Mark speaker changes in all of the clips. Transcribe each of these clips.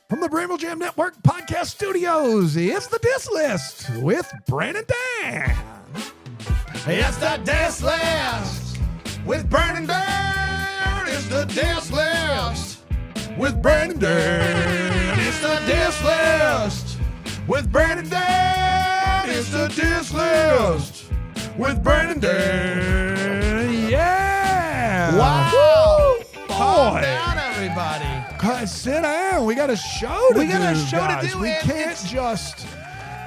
Speaker 1: From the Bramble Jam Network podcast studios, it's the Diss List with Brandon Dan.
Speaker 2: It's the Diss List with Brandon Dan. It's the Diss List with Brandon Dan. It's the Diss List with Brandon Dan. It's the Diss List with Brandon Dan.
Speaker 1: Yeah!
Speaker 2: Wow!
Speaker 1: Woo!
Speaker 2: Calm
Speaker 1: Boy.
Speaker 2: down, everybody.
Speaker 1: Sit down. We got a show to do.
Speaker 2: We got a show to
Speaker 1: guys.
Speaker 2: do,
Speaker 1: We
Speaker 2: and
Speaker 1: can't just...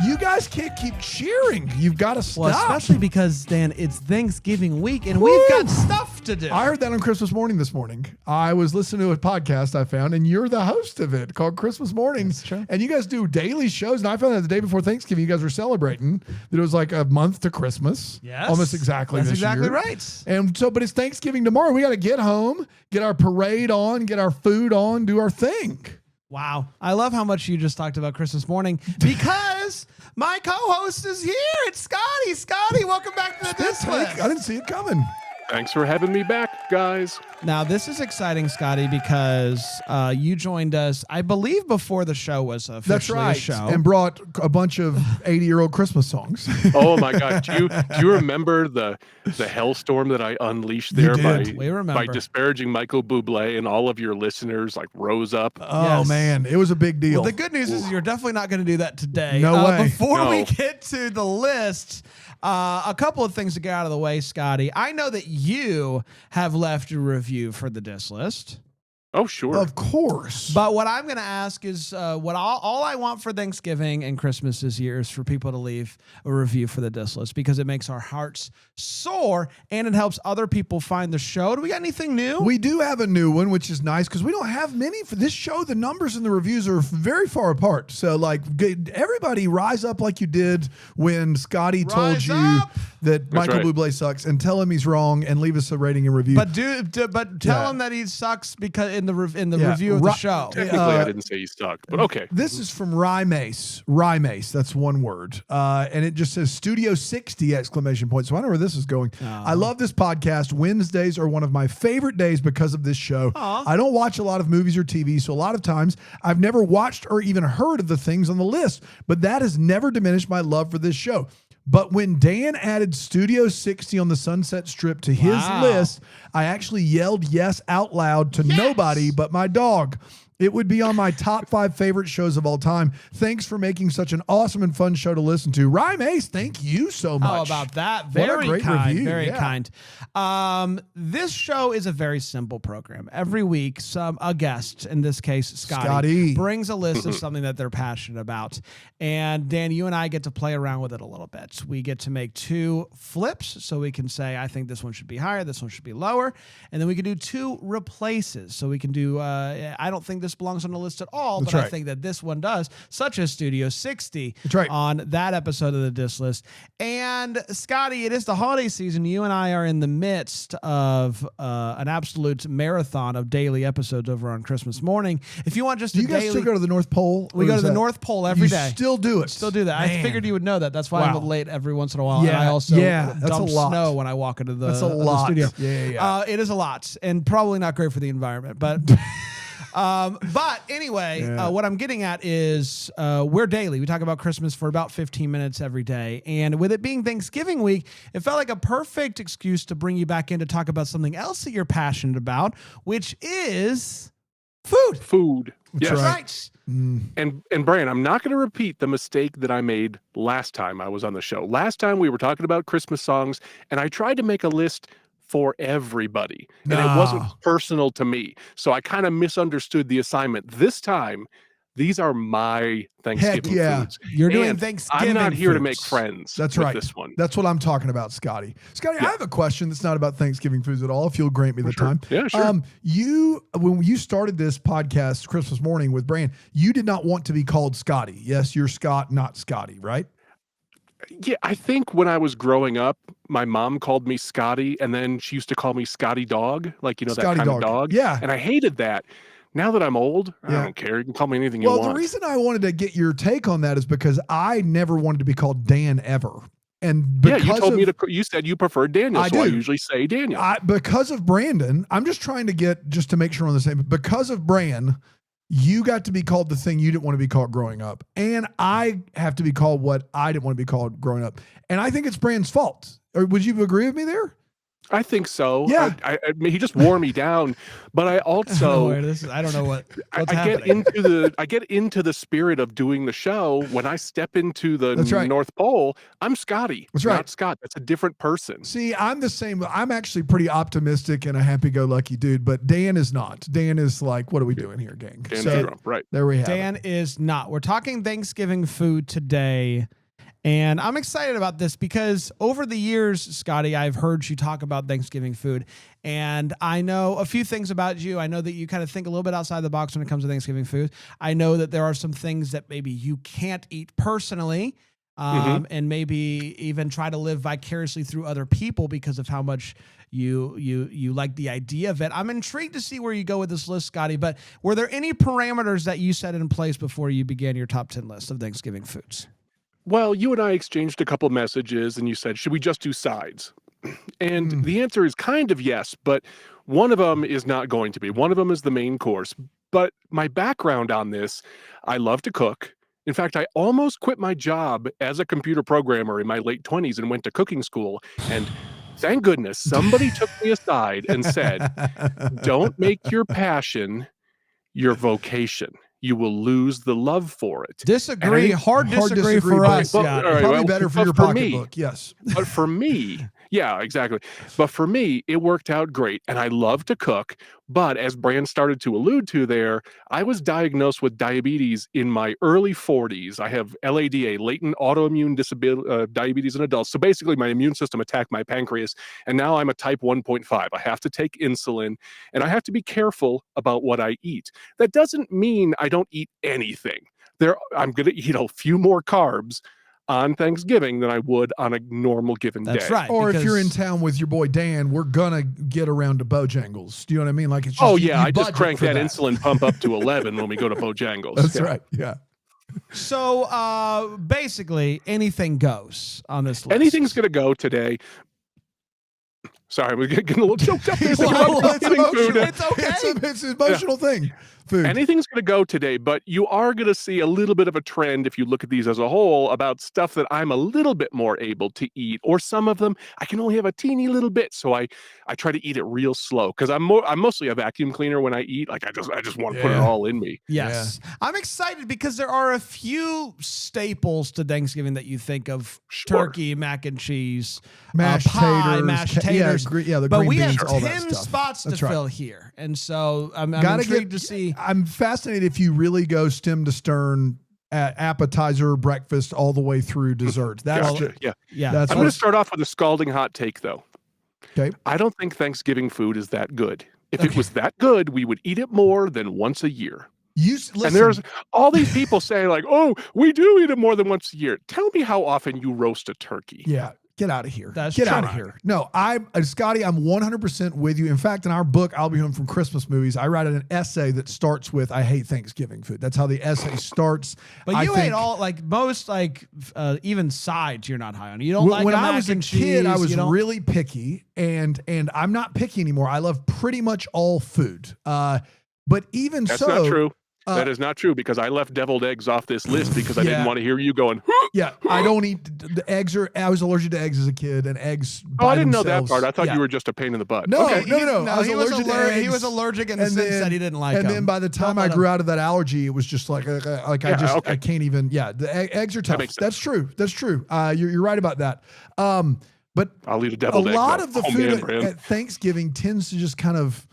Speaker 1: You guys can't keep cheering. You've got to stop.
Speaker 2: Well, especially because, Dan, it's Thanksgiving week, and we've got stuff to do.
Speaker 1: I heard that on Christmas morning this morning. I was listening to a podcast I found, and you're the host of it called Christmas Morning.
Speaker 2: That's true.
Speaker 1: And you guys do daily shows. And I found out the day before Thanksgiving, you guys were celebrating that it was like a month to Christmas.
Speaker 2: Yes.
Speaker 1: Almost exactly
Speaker 2: That's
Speaker 1: this
Speaker 2: exactly
Speaker 1: year.
Speaker 2: right.
Speaker 1: And so, but it's Thanksgiving tomorrow. We got to get home, get our parade on, get our food on, do our thing.
Speaker 2: Wow. I love how much you just talked about Christmas morning because my co-host is here. It's Scotty. Scotty, welcome back to the Diss List.
Speaker 1: I didn't see it coming.
Speaker 3: Thanks for having me back, guys.
Speaker 2: Now, this is exciting, Scotty, because you joined us, I believe, before the show was officially
Speaker 1: That's right.
Speaker 2: a show.
Speaker 1: And brought a bunch of 80-year-old Christmas songs.
Speaker 3: Oh my God! Do you remember the hellstorm that I unleashed there
Speaker 2: We remember.
Speaker 3: by disparaging Michael Bublé, and all of your listeners like rose up?
Speaker 1: Oh,
Speaker 2: Yes.
Speaker 1: man. It was a big deal.
Speaker 2: Well, the good news is you're definitely not going to do that today.
Speaker 1: No way.
Speaker 2: Before we
Speaker 3: No.
Speaker 2: get to the list, a couple of things to get out of the way, Scotty. I know that you have left a review for the Diss List.
Speaker 3: Oh sure.
Speaker 1: Of course.
Speaker 2: But what I'm going to ask is what all I want for Thanksgiving and Christmas this year is for people to leave a review for the Diss List because it makes our hearts soar and it helps other people find the show. Do we got anything new?
Speaker 1: We do have a new one, which is nice because we don't have many for this show. The numbers and the reviews are very far apart. So, like, everybody rise up like you did when Scotty told
Speaker 2: Rise
Speaker 1: you
Speaker 2: up!
Speaker 1: that Michael
Speaker 3: right.
Speaker 1: Bublé sucks, and tell him he's wrong and leave us a rating and review.
Speaker 2: But tell
Speaker 1: Yeah.
Speaker 2: him that he sucks because in the
Speaker 1: Yeah.
Speaker 2: review of the show.
Speaker 3: Technically, I didn't say he sucked, but okay.
Speaker 1: This is from Rymace. Rymace, that's one word. And it just says Studio 60 exclamation point. So I know where this is going. I love this podcast. Wednesdays are one of my favorite days because of this show. I don't watch a lot of movies or TV, so a lot of times I've never watched or even heard of the things on the list, but that has never diminished my love for this show. But when Dan added Studio 60 on the Sunset Strip to his list, I actually yelled yes out loud to nobody but my dog. It would be on my top 5 favorite shows of all time. Thanks for making such an awesome and fun show to listen to. Rhyme Ace, thank you so much.
Speaker 2: How about that?
Speaker 1: What a
Speaker 2: Very
Speaker 1: great
Speaker 2: kind.
Speaker 1: review.
Speaker 2: Very
Speaker 1: Yeah.
Speaker 2: kind. This show is a very simple program. Every week, a guest, in this case, Scotty, brings a list of something that they're passionate about. And Dan, you and I get to play around with it a little bit. We get to make 2 flips, so we can say, I think this one should be higher, this one should be lower. And then we can do 2 replaces. So we can do, I don't think this belongs on the list at all,
Speaker 1: That's
Speaker 2: but
Speaker 1: right.
Speaker 2: I think that this one does, such as Studio 60
Speaker 1: That's right.
Speaker 2: on that episode of the Diss List. And Scotty, it is the holiday season. You and I are in the midst of an absolute marathon of daily episodes over on Christmas morning. If you want just
Speaker 1: Do
Speaker 2: a
Speaker 1: you guys
Speaker 2: daily,
Speaker 1: still go to the North Pole?
Speaker 2: we
Speaker 1: Or
Speaker 2: go to
Speaker 1: is
Speaker 2: the
Speaker 1: that-
Speaker 2: North Pole every day.
Speaker 1: You still do it.
Speaker 2: Still do that. I
Speaker 1: Man.
Speaker 2: figured you would know that. That's why
Speaker 1: Wow.
Speaker 2: I'm late every once in a while.
Speaker 1: Yeah,
Speaker 2: And I also
Speaker 1: that's
Speaker 2: dump
Speaker 1: a lot.
Speaker 2: snow when I walk into the,
Speaker 1: That's a
Speaker 2: the
Speaker 1: lot.
Speaker 2: studio.
Speaker 1: Yeah.
Speaker 2: It is a lot and probably not great for the environment, but but anyway, what I'm getting at is we're daily. We talk about Christmas for about 15 minutes every day. And with it being Thanksgiving week, it felt like a perfect excuse to bring you back in to talk about something else that you're passionate about, which is food.
Speaker 3: Food.
Speaker 1: That's
Speaker 3: Yes.
Speaker 1: right.
Speaker 3: And Brian, I'm not going to repeat the mistake that I made last time I was on the show. Last time we were talking about Christmas songs, and I tried to make a list for everybody, and it wasn't personal to me. So I kind of misunderstood the assignment. This time, these are my Thanksgiving
Speaker 1: yeah.
Speaker 3: foods.
Speaker 2: You're doing
Speaker 3: And
Speaker 2: Thanksgiving
Speaker 3: I'm not here to
Speaker 2: foods.
Speaker 3: make friends.
Speaker 1: That's
Speaker 3: with
Speaker 1: right.
Speaker 3: This one.
Speaker 1: That's what I'm talking about, Scotty. Scotty, I have a question that's not about Thanksgiving foods at all, if you'll grant me the
Speaker 3: Sure.
Speaker 1: time.
Speaker 3: Yeah, sure.
Speaker 1: When you started this podcast, Christmas Morning with Brand, you did not want to be called Scotty. Yes, you're Scott, not Scotty, right?
Speaker 3: Yeah, I think when I was growing up, my mom called me Scotty, and then she used to call me Scotty Dog, like, that
Speaker 1: Scotty
Speaker 3: kind
Speaker 1: Dog.
Speaker 3: of dog.
Speaker 1: Yeah.
Speaker 3: And I hated that. Now that I'm old, I
Speaker 1: Yeah.
Speaker 3: don't care. You can call me anything you
Speaker 1: Well,
Speaker 3: want.
Speaker 1: the reason I wanted to get your take on that is because I never wanted to be called Dan ever. And
Speaker 3: Yeah,
Speaker 1: because
Speaker 3: you told
Speaker 1: of,
Speaker 3: me you said you preferred Daniel,
Speaker 1: I
Speaker 3: so I
Speaker 1: do.
Speaker 3: usually say Daniel.
Speaker 1: because of Brandon, I'm just trying to get, just to make sure we're on the same, because of Bran, you got to be called the thing you didn't want to be called growing up. And I have to be called what I didn't want to be called growing up. And I think it's Brand's fault. Or would you agree with me there?
Speaker 3: I think so.
Speaker 1: Yeah.
Speaker 3: I mean, he just wore me down, but I also
Speaker 2: I don't know what's
Speaker 3: I get into the spirit of doing the show when I step into the North Pole. I'm Scotty.
Speaker 1: That's right.
Speaker 3: Not Scott. That's a different person.
Speaker 1: See, I'm the same. I'm actually pretty optimistic and a happy-go-lucky dude, but Dan is not. Dan is like, what are we doing here, gang?
Speaker 3: Dan's Trump, right.
Speaker 1: There we have
Speaker 2: Dan
Speaker 1: it.
Speaker 2: is not. We're talking Thanksgiving food today. And I'm excited about this because over the years, Scotty, I've heard you talk about Thanksgiving food, and I know a few things about you. I know that you kind of think a little bit outside the box when it comes to Thanksgiving food. I know that there are some things that maybe you can't eat personally, and maybe even try to live vicariously through other people because of how much you like the idea of it. I'm intrigued to see where you go with this list, Scotty, but were there any parameters that you set in place before you began your top 10 list of Thanksgiving foods?
Speaker 3: Well, you and I exchanged a couple messages and you said, should we just do sides? And the answer is kind of yes, but one of them is not going to be. One of them is the main course. But my background on this, I love to cook. In fact, I almost quit my job as a computer programmer in my late 20s and went to cooking school. And thank goodness somebody took me aside and said, don't make your passion your vocation. You will lose the love for it.
Speaker 2: Disagree. Hard disagree for us.
Speaker 1: Yeah, probably better for your pocketbook. Yes.
Speaker 3: But for me, yeah, exactly. But for me, it worked out great. And I love to cook. But as Brand started to allude to there, I was diagnosed with diabetes in my early 40s. I have LADA, latent autoimmune diabetes in adults. So basically, my immune system attacked my pancreas. And now I'm a type 1.5. I have to take insulin. And I have to be careful about what I eat. That doesn't mean I don't eat anything. I'm going to eat a few more carbs on Thanksgiving than I would on a normal given day.
Speaker 2: That's right.
Speaker 1: Or if you're in town with your boy Dan, we're gonna get around to Bojangles. Do you know what I mean? Like it's just,
Speaker 3: I just crank that insulin pump up to 11 when we go to Bojangles.
Speaker 1: That's right. Yeah.
Speaker 2: So basically, anything goes on this list.
Speaker 3: Anything's gonna go today. Sorry, we're getting a little choked up.
Speaker 1: It's okay. It's an emotional thing. Food.
Speaker 3: Anything's going to go today, but you are going to see a little bit of a trend if you look at these as a whole about stuff that I'm a little bit more able to eat, or some of them I can only have a teeny little bit. So I try to eat it real slow because I'm mostly a vacuum cleaner when I eat. Like I just want to put it all in me.
Speaker 2: Yes. Yeah. I'm excited because there are a few staples to Thanksgiving that you think of: turkey, mac and cheese,
Speaker 1: mashed taters,
Speaker 2: mashed taters.
Speaker 1: The
Speaker 2: but
Speaker 1: green
Speaker 2: we
Speaker 1: beans,
Speaker 2: have
Speaker 1: all
Speaker 2: 10
Speaker 1: that stuff.
Speaker 2: spots to fill here. And so I'm intrigued to see.
Speaker 1: I'm fascinated if you really go stem to stern at appetizer, breakfast, all the way through desserts. That's
Speaker 3: gotcha. Yeah.
Speaker 1: That's
Speaker 3: I'm going to start off with a scalding hot take, though.
Speaker 1: Okay.
Speaker 3: I don't think Thanksgiving food is that good. If it was that good, we would eat it more than once a year.
Speaker 1: Listen.
Speaker 3: And there's all these people saying like, oh, we do eat it more than once a year. Tell me how often you roast a turkey.
Speaker 1: Yeah. Get out of here.
Speaker 2: Get
Speaker 1: out of here. No, Scotty, I'm 100% with you. In fact, in our book, I'll Be Home from Christmas Movies, I write an essay that starts with, I hate Thanksgiving food. That's how the essay starts.
Speaker 2: But you ate all, like most, even sides you're not high on. You don't like
Speaker 1: when
Speaker 2: a
Speaker 1: I
Speaker 2: mac
Speaker 1: was a
Speaker 2: and
Speaker 1: kid,
Speaker 2: cheese,
Speaker 1: I was really picky, and I'm not picky anymore. I love pretty much all food. But even
Speaker 3: That's
Speaker 1: so.
Speaker 3: That's not true. That is not true because I left deviled eggs off this list because I didn't want to hear you going.
Speaker 1: Yeah, I don't eat the eggs. I was allergic to eggs as a kid, and eggs.
Speaker 3: Oh, I didn't know that part. I thought you were just a pain in the butt.
Speaker 1: No,
Speaker 3: okay.
Speaker 1: no. I was allergic to eggs.
Speaker 2: He was allergic in the sense that he didn't like them.
Speaker 1: And then by the time I grew out of that allergy, it was just I can't even. Yeah, the eggs are tough. That's true. That's true. You're right about that. But
Speaker 3: I'll eat a deviled egg.
Speaker 1: A lot of the food at Thanksgiving tends to just kind of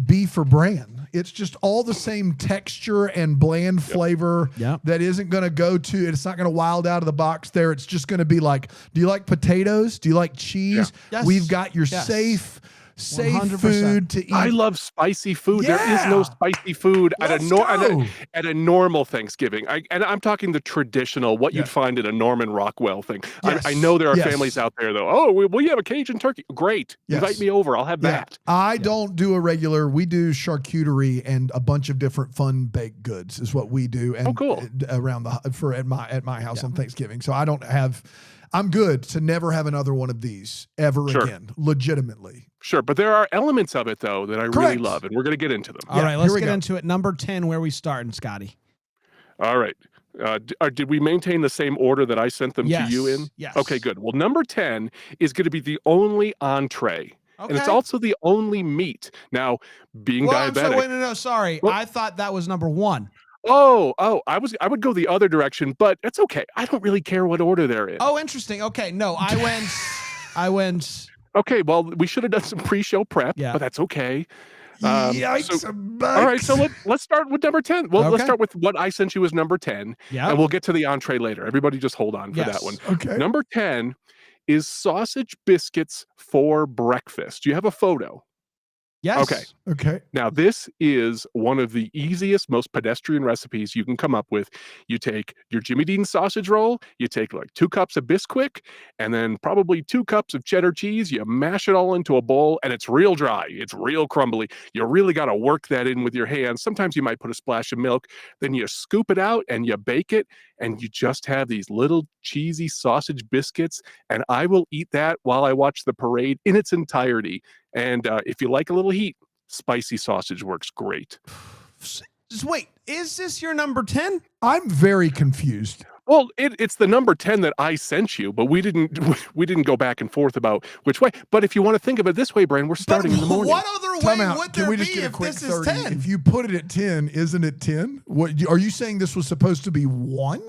Speaker 1: be for Bran. It's just all the same texture and bland flavor that isn't going to go to, it's not going to wild out of the box there. It's just going to be like, do you like potatoes? Do you like cheese?
Speaker 2: Yeah. Yes.
Speaker 1: We've got your safe 100%. Food to eat.
Speaker 3: I love spicy food. There is no spicy food at a normal Thanksgiving. I'm talking the traditional, what you'd find at a Norman Rockwell thing. Yes. I know there are families out there though. Oh, will you have a Cajun turkey? Great. Invite me over. I'll have that.
Speaker 1: I don't do a regular. We do charcuterie and a bunch of different fun baked goods is what we do. And
Speaker 3: cool.
Speaker 1: Around at my house on Thanksgiving. So I don't have. I'm good to never have another one of these ever again, legitimately.
Speaker 3: Sure, but there are elements of it, though, that I really love, and we're going to get into them.
Speaker 2: All right, let's get into it. Number 10, where we starting, Scotty?
Speaker 3: All right. Did we maintain the same order that I sent them to you in?
Speaker 2: Yes.
Speaker 3: Okay, good. Well, number 10 is going to be the only entree. Okay. And it's also the only meat. Now, being diabetic.
Speaker 2: Sorry. Well, I thought that was number 1.
Speaker 3: I would go the other direction, but it's okay. I don't really care what order they're in.
Speaker 2: Oh, interesting. Okay, no, I went.
Speaker 3: Okay, well, we should have done some pre-show prep, but that's okay.
Speaker 1: Yikes!
Speaker 3: All right, so let's start with number 10. Well, let's start with what I sent you as number 10, and we'll get to the entree later. Everybody just hold on for that one.
Speaker 1: Okay.
Speaker 3: Number 10 is sausage biscuits for breakfast. Do you have a photo?
Speaker 2: Yes.
Speaker 1: Okay.
Speaker 3: Now, this is one of the easiest, most pedestrian recipes you can come up with. You take your Jimmy Dean sausage roll, you take like 2 cups of Bisquick, and then probably 2 cups of cheddar cheese. You mash it all into a bowl, and it's real dry. It's real crumbly. You really got to work that in with your hands. Sometimes you might put a splash of milk. Then you scoop it out, and you bake it, and you just have these little cheesy sausage biscuits. And I will eat that while I watch the parade in its entirety. And if you like a little heat, spicy sausage works great.
Speaker 2: Just wait, is this your number 10?
Speaker 1: I'm very confused.
Speaker 3: Well, it's the number 10 that I sent you, but we didn't go back and forth about which way. But if you want to think of it this way, Brian, we're starting in the morning.
Speaker 2: What other way would there be if this is 10?
Speaker 1: If you put it at 10, isn't it 10? What are you saying? This was supposed to be 1?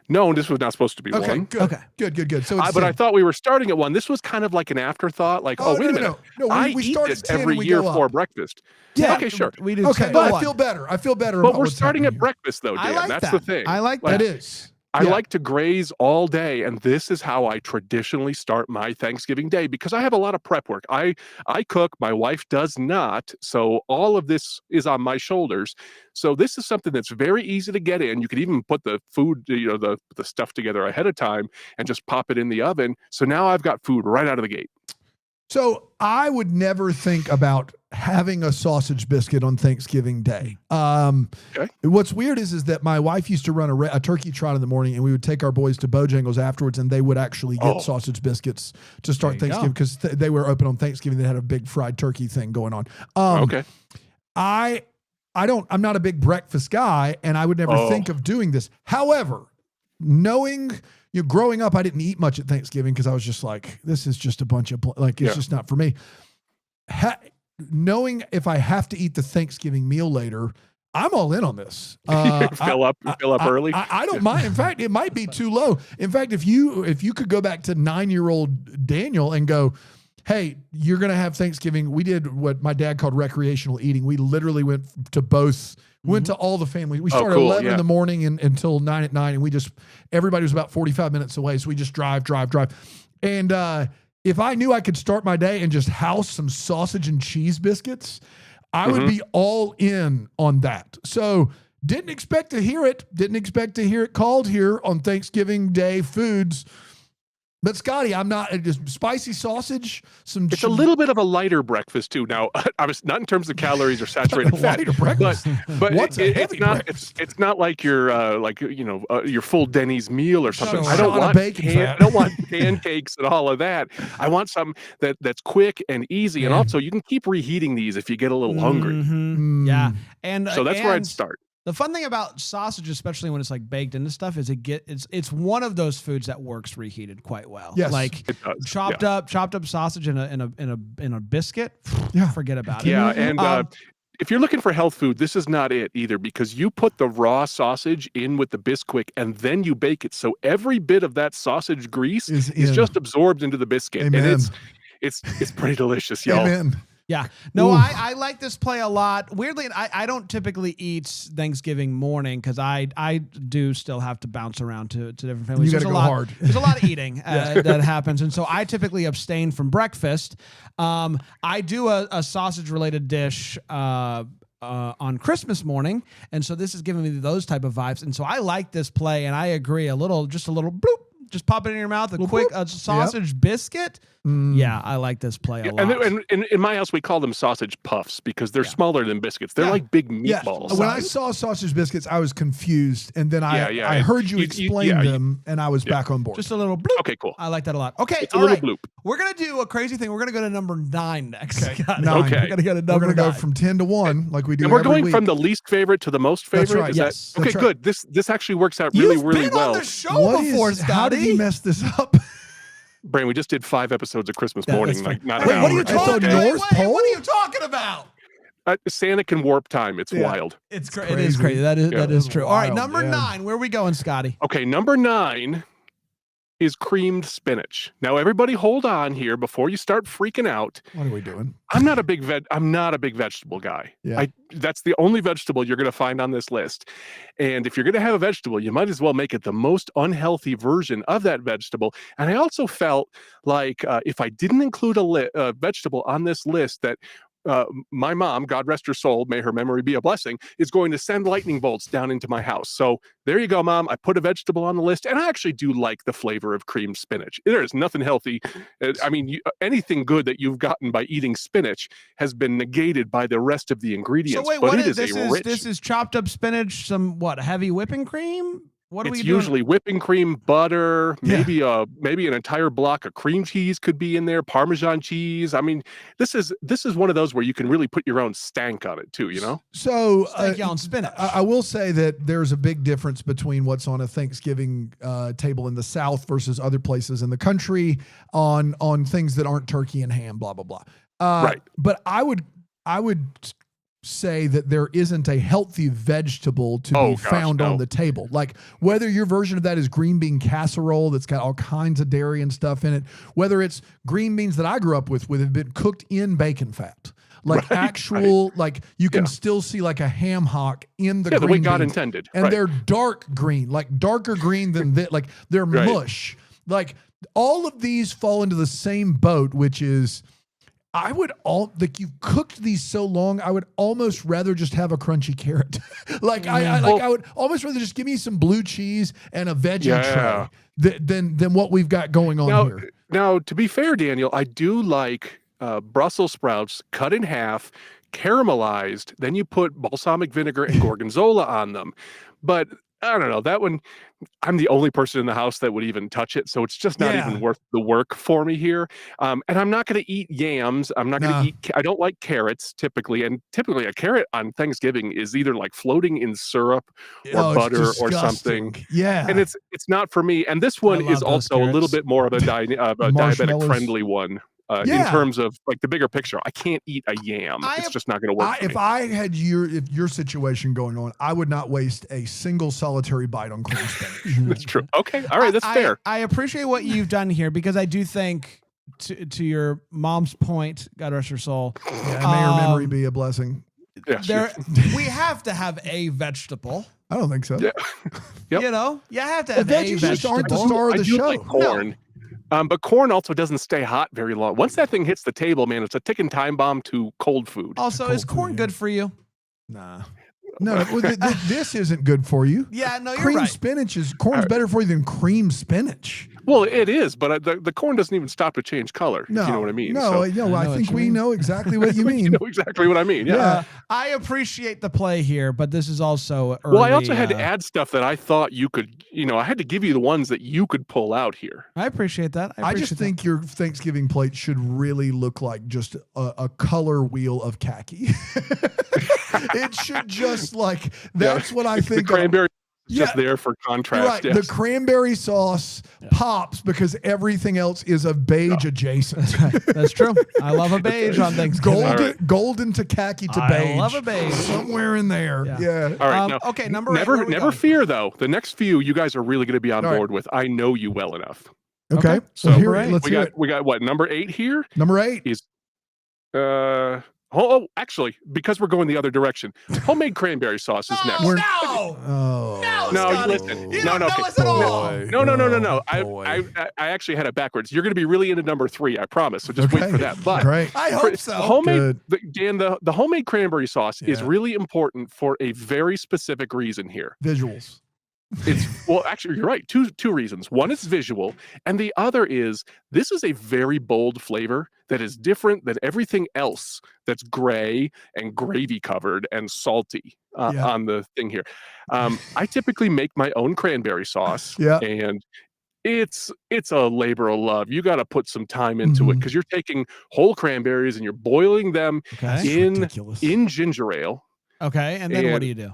Speaker 3: No, this was not supposed to be 1.
Speaker 1: Good. Good. So,
Speaker 3: but I thought we were starting at 1. This was kind of like an afterthought. Like, wait a minute.
Speaker 1: No, we
Speaker 3: eat
Speaker 1: start
Speaker 3: this
Speaker 1: at 10
Speaker 3: every year for breakfast.
Speaker 2: Yeah.
Speaker 3: Okay, sure.
Speaker 2: We do.
Speaker 1: Okay, but I feel better.
Speaker 3: But we're starting at breakfast, though, Dan. That's the thing.
Speaker 2: I like that.
Speaker 1: That is.
Speaker 3: I like to graze all day, and this is how I traditionally start my Thanksgiving day because I have a lot of prep work. I cook, my wife does not, so all of this is on my shoulders. So this is something that's very easy to get in. You could even put the food, the stuff together ahead of time and just pop it in the oven. So now I've got food right out of the gate.
Speaker 1: So I would never think about having a sausage biscuit on Thanksgiving Day. What's weird is that my wife used to run a turkey trot in the morning, and we would take our boys to Bojangles afterwards, and they would actually get sausage biscuits to start Thanksgiving because they were open on Thanksgiving. They had a big fried turkey thing going on. I'm not a big breakfast guy, and I would never think of doing this. However, growing up, I didn't eat much at Thanksgiving because I was just like, this is just a bunch of it's just not for me. Knowing if I have to eat the Thanksgiving meal later, I'm all in on this.
Speaker 3: Fill up early.
Speaker 1: I don't mind. In fact, it might be too low. In fact, if you could go back to 9-year-old Daniel and go, hey, you're going to have Thanksgiving. We did what my dad called recreational eating. We literally went to all the family. We started 11 in the morning until 9 at night. And everybody was about 45 minutes away. So we just drive. And if I knew I could start my day and just house some sausage and cheese biscuits, I would be all in on that. So didn't expect to hear it. Didn't expect to hear it called here on Thanksgiving Day foods. But Scotty, I'm not just spicy sausage.
Speaker 3: It's a little bit of a lighter breakfast too. Now, I was not in terms of calories or saturated fat, but it's not like your your full Denny's meal or something. I don't want pancakes and all of that. I want something that's quick and easy, and also you can keep reheating these if you get a little hungry.
Speaker 2: Yeah, and
Speaker 3: so that's where I'd start.
Speaker 2: The fun thing about sausage, especially when it's like baked into stuff, is it's one of those foods that works reheated quite well.
Speaker 1: Yes,
Speaker 2: like chopped up sausage in a biscuit. Forget about it.
Speaker 3: Yeah, and if you're looking for health food, this is not it either because you put the raw sausage in with the Bisquick and then you bake it, so every bit of that sausage grease is just absorbed into the biscuit, and it's pretty delicious, y'all.
Speaker 1: Amen.
Speaker 2: Yeah. No, I like this play a lot. Weirdly, I don't typically eat Thanksgiving morning because I do still have to bounce around to different families.
Speaker 1: You got to go hard.
Speaker 2: There's a lot of eating that happens. And so I typically abstain from breakfast. I do a sausage-related dish on Christmas morning. And so this is giving me those type of vibes. And so I like this play, and I agree just a little bloop. just pop it in your mouth. A quick sausage biscuit. Yeah, I like this play a lot.
Speaker 3: And in my house, we call them sausage puffs because they're smaller than biscuits. They're like big meatballs.
Speaker 1: When I saw sausage biscuits, I was confused, and then I heard you explain them, and I was back on board.
Speaker 2: Just a little bloop.
Speaker 3: Okay, cool.
Speaker 2: I like that a lot. Okay,
Speaker 3: it's a little bloop.
Speaker 2: We're gonna do a crazy thing. We're gonna go to number 9 next.
Speaker 1: Okay,
Speaker 2: Scott.
Speaker 1: 9.
Speaker 3: Okay.
Speaker 2: We're gonna go to number
Speaker 1: We're gonna
Speaker 2: 9.
Speaker 1: go from 10 to 1, like we do.
Speaker 3: And we're going
Speaker 1: week.
Speaker 3: from the least favorite to the most favorite.
Speaker 1: That's right.
Speaker 3: Is
Speaker 1: yes.
Speaker 3: that, okay,
Speaker 1: that's
Speaker 3: good.
Speaker 1: Right.
Speaker 3: This actually works out really well.
Speaker 2: You've been on the show before, Scotty.
Speaker 1: How did he mess this up?
Speaker 3: Brain, we just did 5 episodes of Christmas morning. Like, not
Speaker 2: Wait,
Speaker 3: an
Speaker 2: what
Speaker 3: hour.
Speaker 2: are you talking about?
Speaker 1: North Pole?
Speaker 2: What are you talking about?
Speaker 3: Santa can warp time. It's wild.
Speaker 2: It is crazy. That is true. All right, number 9. Where are we going, Scotty?
Speaker 3: Okay, number 9 is creamed spinach. Now, everybody, hold on here before you start freaking out.
Speaker 1: What are we doing?
Speaker 3: I'm not a big vegetable guy.
Speaker 1: Yeah.
Speaker 3: That's the only vegetable you're going to find on this list. And if you're going to have a vegetable, you might as well make it the most unhealthy version of that vegetable. And I also felt like if I didn't include a vegetable on this list that my mom, God rest her soul, may her memory be a blessing, is going to send lightning bolts down into my house. So there you go, Mom. I put a vegetable on the list, and I actually do like the flavor of creamed spinach. There is nothing healthy. I mean, anything good that you've gotten by eating spinach has been negated by the rest of the ingredients.
Speaker 2: So wait,
Speaker 3: but
Speaker 2: this is chopped up spinach, some heavy whipping cream? What are we
Speaker 3: doing? It's
Speaker 2: doing?
Speaker 3: usually whipping cream, butter, maybe an entire block of cream cheese could be in there, Parmesan cheese. I mean, this is one of those where you can really put your own stank on it too, you know?
Speaker 1: So
Speaker 2: on spinach.
Speaker 1: I will say that there's a big difference between what's on a Thanksgiving table in the South versus other places in the country on things that aren't turkey and ham, blah, blah, blah.
Speaker 3: Right.
Speaker 1: But I would say that there isn't a healthy vegetable to be found on the table. Like whether your version of that is green bean casserole that's got all kinds of dairy and stuff in it, whether it's green beans that I grew up with have been cooked in bacon fat. Like like you can still see like a ham hock in the green
Speaker 3: the way God
Speaker 1: beans.
Speaker 3: intended.
Speaker 1: And they're dark green, like darker green than that. Like they're mush. Like all of these fall into the same boat, which is you've cooked these so long, I would almost rather just have a crunchy carrot. I would almost rather just give me some blue cheese and a veggie tray than what we've got going on here.
Speaker 3: Now, to be fair, Daniel, I do like Brussels sprouts cut in half, caramelized, then you put balsamic vinegar and gorgonzola on them. But I don't know, that one, I'm the only person in the house that would even touch it, so it's just not even worth the work for me here. And I'm not going to eat yams. I'm not going to eat. I don't like carrots typically, and typically a carrot on Thanksgiving is either like floating in syrup or butter or something.
Speaker 1: Yeah,
Speaker 3: and it's not for me. And this one is also a little bit more of a diabetic friendly one. In terms of like the bigger picture, I can't eat a yam. It's just not going to work.
Speaker 1: If I had your situation going on, I would not waste a single solitary bite on cream spinach.
Speaker 3: That's true. Okay, all right, that's fair.
Speaker 2: I appreciate what you've done here because I do think, to your mom's point, God rest her soul,
Speaker 1: may her memory be a blessing.
Speaker 2: We have to have a vegetable.
Speaker 1: I don't think so.
Speaker 3: Yeah.
Speaker 2: You know, you have to have
Speaker 1: the
Speaker 2: a
Speaker 1: veggies
Speaker 2: vegetable.
Speaker 1: just aren't the star of the show.
Speaker 3: Like corn. But corn also doesn't stay hot very long. Once that thing hits the table, man, it's a ticking time bomb to cold food.
Speaker 2: Also, is corn good for you?
Speaker 1: Nah. No, this isn't good for you.
Speaker 2: Yeah, no, you're
Speaker 1: cream
Speaker 2: right.
Speaker 1: Spinach corn's better for you than cream spinach.
Speaker 3: Well, it is, but the corn doesn't even stop to change color.
Speaker 1: No,
Speaker 3: if you know what I mean.
Speaker 1: I think we know exactly what you mean.
Speaker 3: You know exactly what I mean. Yeah.
Speaker 2: I appreciate the play here, but this is also early.
Speaker 3: Well, I also had to add stuff that I thought you could. I had to give you the ones that you could pull out here.
Speaker 2: I appreciate that.
Speaker 1: I just think your Thanksgiving plate should really look like just a color wheel of khaki. It should just that's what I think.
Speaker 3: The cranberry. Just there for contrast.
Speaker 1: Right. Yes. The cranberry sauce pops because everything else is a beige adjacent.
Speaker 2: That's true. I love a beige on Thanksgiving.
Speaker 1: Golden to khaki to beige.
Speaker 2: I love a beige.
Speaker 1: Somewhere in there. Yeah.
Speaker 3: All right.
Speaker 2: Okay. Number
Speaker 3: never fear though. The next few you guys are really going to be on board with. I know you well enough.
Speaker 1: Okay.
Speaker 3: So
Speaker 1: let's hear it.
Speaker 3: We got what? Number 8 here?
Speaker 1: Number 8
Speaker 3: is actually, because we're going the other direction, homemade cranberry sauce is next.
Speaker 2: No,
Speaker 3: listen.
Speaker 2: No.
Speaker 3: No. I actually had it backwards. You're going to be really into number 3, I promise. So just wait for that. But
Speaker 1: I
Speaker 2: hope so.
Speaker 3: Homemade, Dan, the homemade cranberry sauce is really important for a very specific reason here.
Speaker 1: Visuals.
Speaker 3: Well, actually, you're right. Two reasons. One is visual, and the other is this is a very bold flavor that is different than everything else that's gray and gravy covered and salty on the thing here. I typically make my own cranberry sauce, and it's a labor of love. You got to put some time into it because you're taking whole cranberries and you're boiling them in ginger ale.
Speaker 2: Okay, and then what do you do?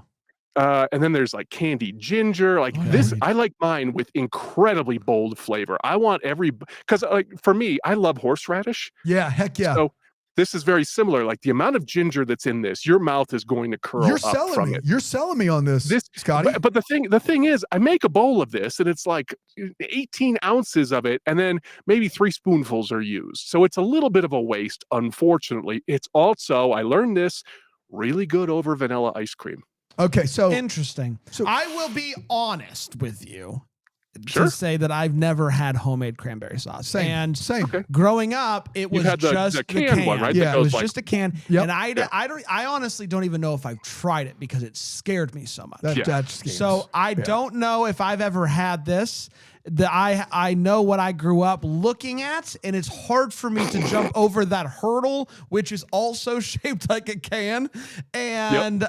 Speaker 3: And then there's like candied ginger, like this. I like mine with incredibly bold flavor. I want because like for me, I love horseradish.
Speaker 1: Yeah, heck yeah.
Speaker 3: So this is very similar. Like the amount of ginger that's in this, your mouth is going to curl up from it.
Speaker 1: You're selling me on this, Scotty.
Speaker 3: But the thing is, I make a bowl of this, and it's like 18 ounces of it, and then maybe 3 spoonfuls are used. So it's a little bit of a waste. Unfortunately, it's also, I learned this, really good over vanilla ice cream.
Speaker 1: Okay, so
Speaker 2: interesting. So I will be honest with you
Speaker 3: to
Speaker 2: say that I've never had homemade cranberry sauce.
Speaker 1: Same.
Speaker 2: Okay. Growing up, it was just the can
Speaker 3: one, right?
Speaker 2: Yeah, it was just a can. And I honestly don't even know if I've tried it because it scared me so much. So I don't know if I've ever had this. I know what I grew up looking at, and it's hard for me to jump over that hurdle, which is also shaped like a can. And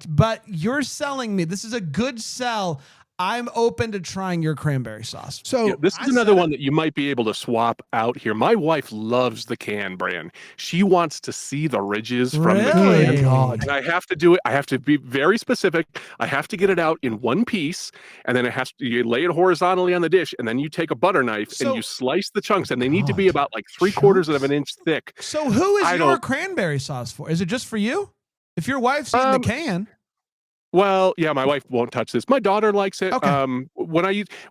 Speaker 2: but you're selling me. This is a good sell. I'm open to trying your cranberry sauce.
Speaker 3: So this is another one that you might be able to swap out here. My wife loves the can brand. She wants to see the ridges from the can. And I have to do it. I have to be very specific. I have to get it out in one piece, and then you lay it horizontally on the dish, and then you take a butter knife and you slice the chunks, and they need to be about like 3/4 of an inch thick.
Speaker 2: So who is your cranberry sauce for? Is it just for you? If your wife's eating the can.
Speaker 3: Well, yeah, my wife won't touch this. My daughter likes it.
Speaker 2: Okay.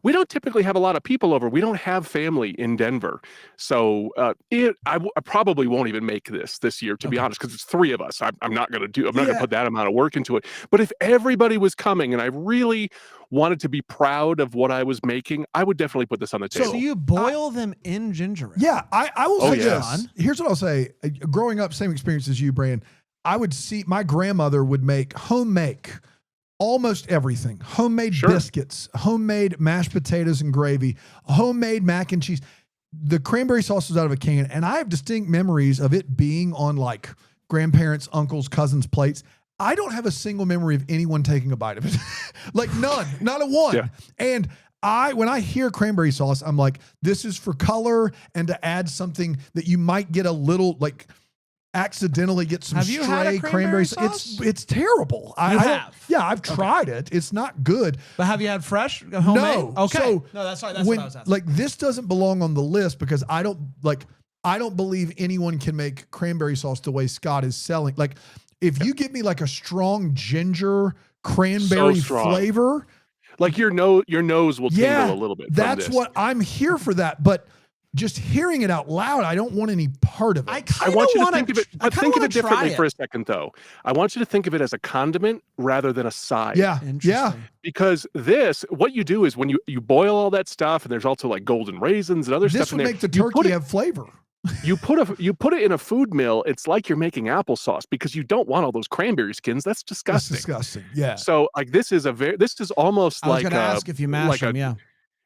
Speaker 3: We don't typically have a lot of people over. We don't have family in Denver, so I probably won't even make this year, to be honest, because it's 3 of us. I'm not going to put that amount of work into it. But if everybody was coming and I really wanted to be proud of what I was making, I would definitely put this on the table.
Speaker 2: So you boil them in ginger ale?
Speaker 1: Yeah, I will say this. Here's what I'll say. Growing up, same experience as you, Brand. I would see my grandmother would make almost everything. Homemade biscuits, homemade mashed potatoes and gravy, homemade mac and cheese. The cranberry sauce was out of a can, and I have distinct memories of it being on like grandparents, uncles, cousins' plates. I don't have a single memory of anyone taking a bite of it. Like none, not a one. Yeah. And when I hear cranberry sauce, I'm like, this is for color and to add something that you might get a little like accidentally get some stray cranberry sauce. It's terrible. I've tried it. It's not good.
Speaker 2: But have you had fresh homemade?
Speaker 1: No.
Speaker 2: Okay.
Speaker 1: So
Speaker 2: no, that's what I was asking.
Speaker 1: Like this doesn't belong on the list because I don't believe anyone can make cranberry sauce the way Scott is selling. Like if you give me like a strong ginger cranberry flavor,
Speaker 3: like your nose will tingle a little bit.
Speaker 1: That's what I'm here for that. But just hearing it out loud, I don't want any part of it.
Speaker 3: I want you to think of it, but think of it differently for a second, though. I want you to think of it as a condiment rather than a side.
Speaker 1: Yeah.
Speaker 3: Because what you do is when you boil all that stuff, and there's also like golden raisins and other stuff in there.
Speaker 1: This would make the turkey have flavor.
Speaker 3: You put it in a food mill. It's like you're making applesauce because you don't want all those cranberry skins. That's disgusting.
Speaker 1: That's disgusting. Yeah.
Speaker 3: So like this is almost like
Speaker 2: I was going to ask if you mash them. Yeah.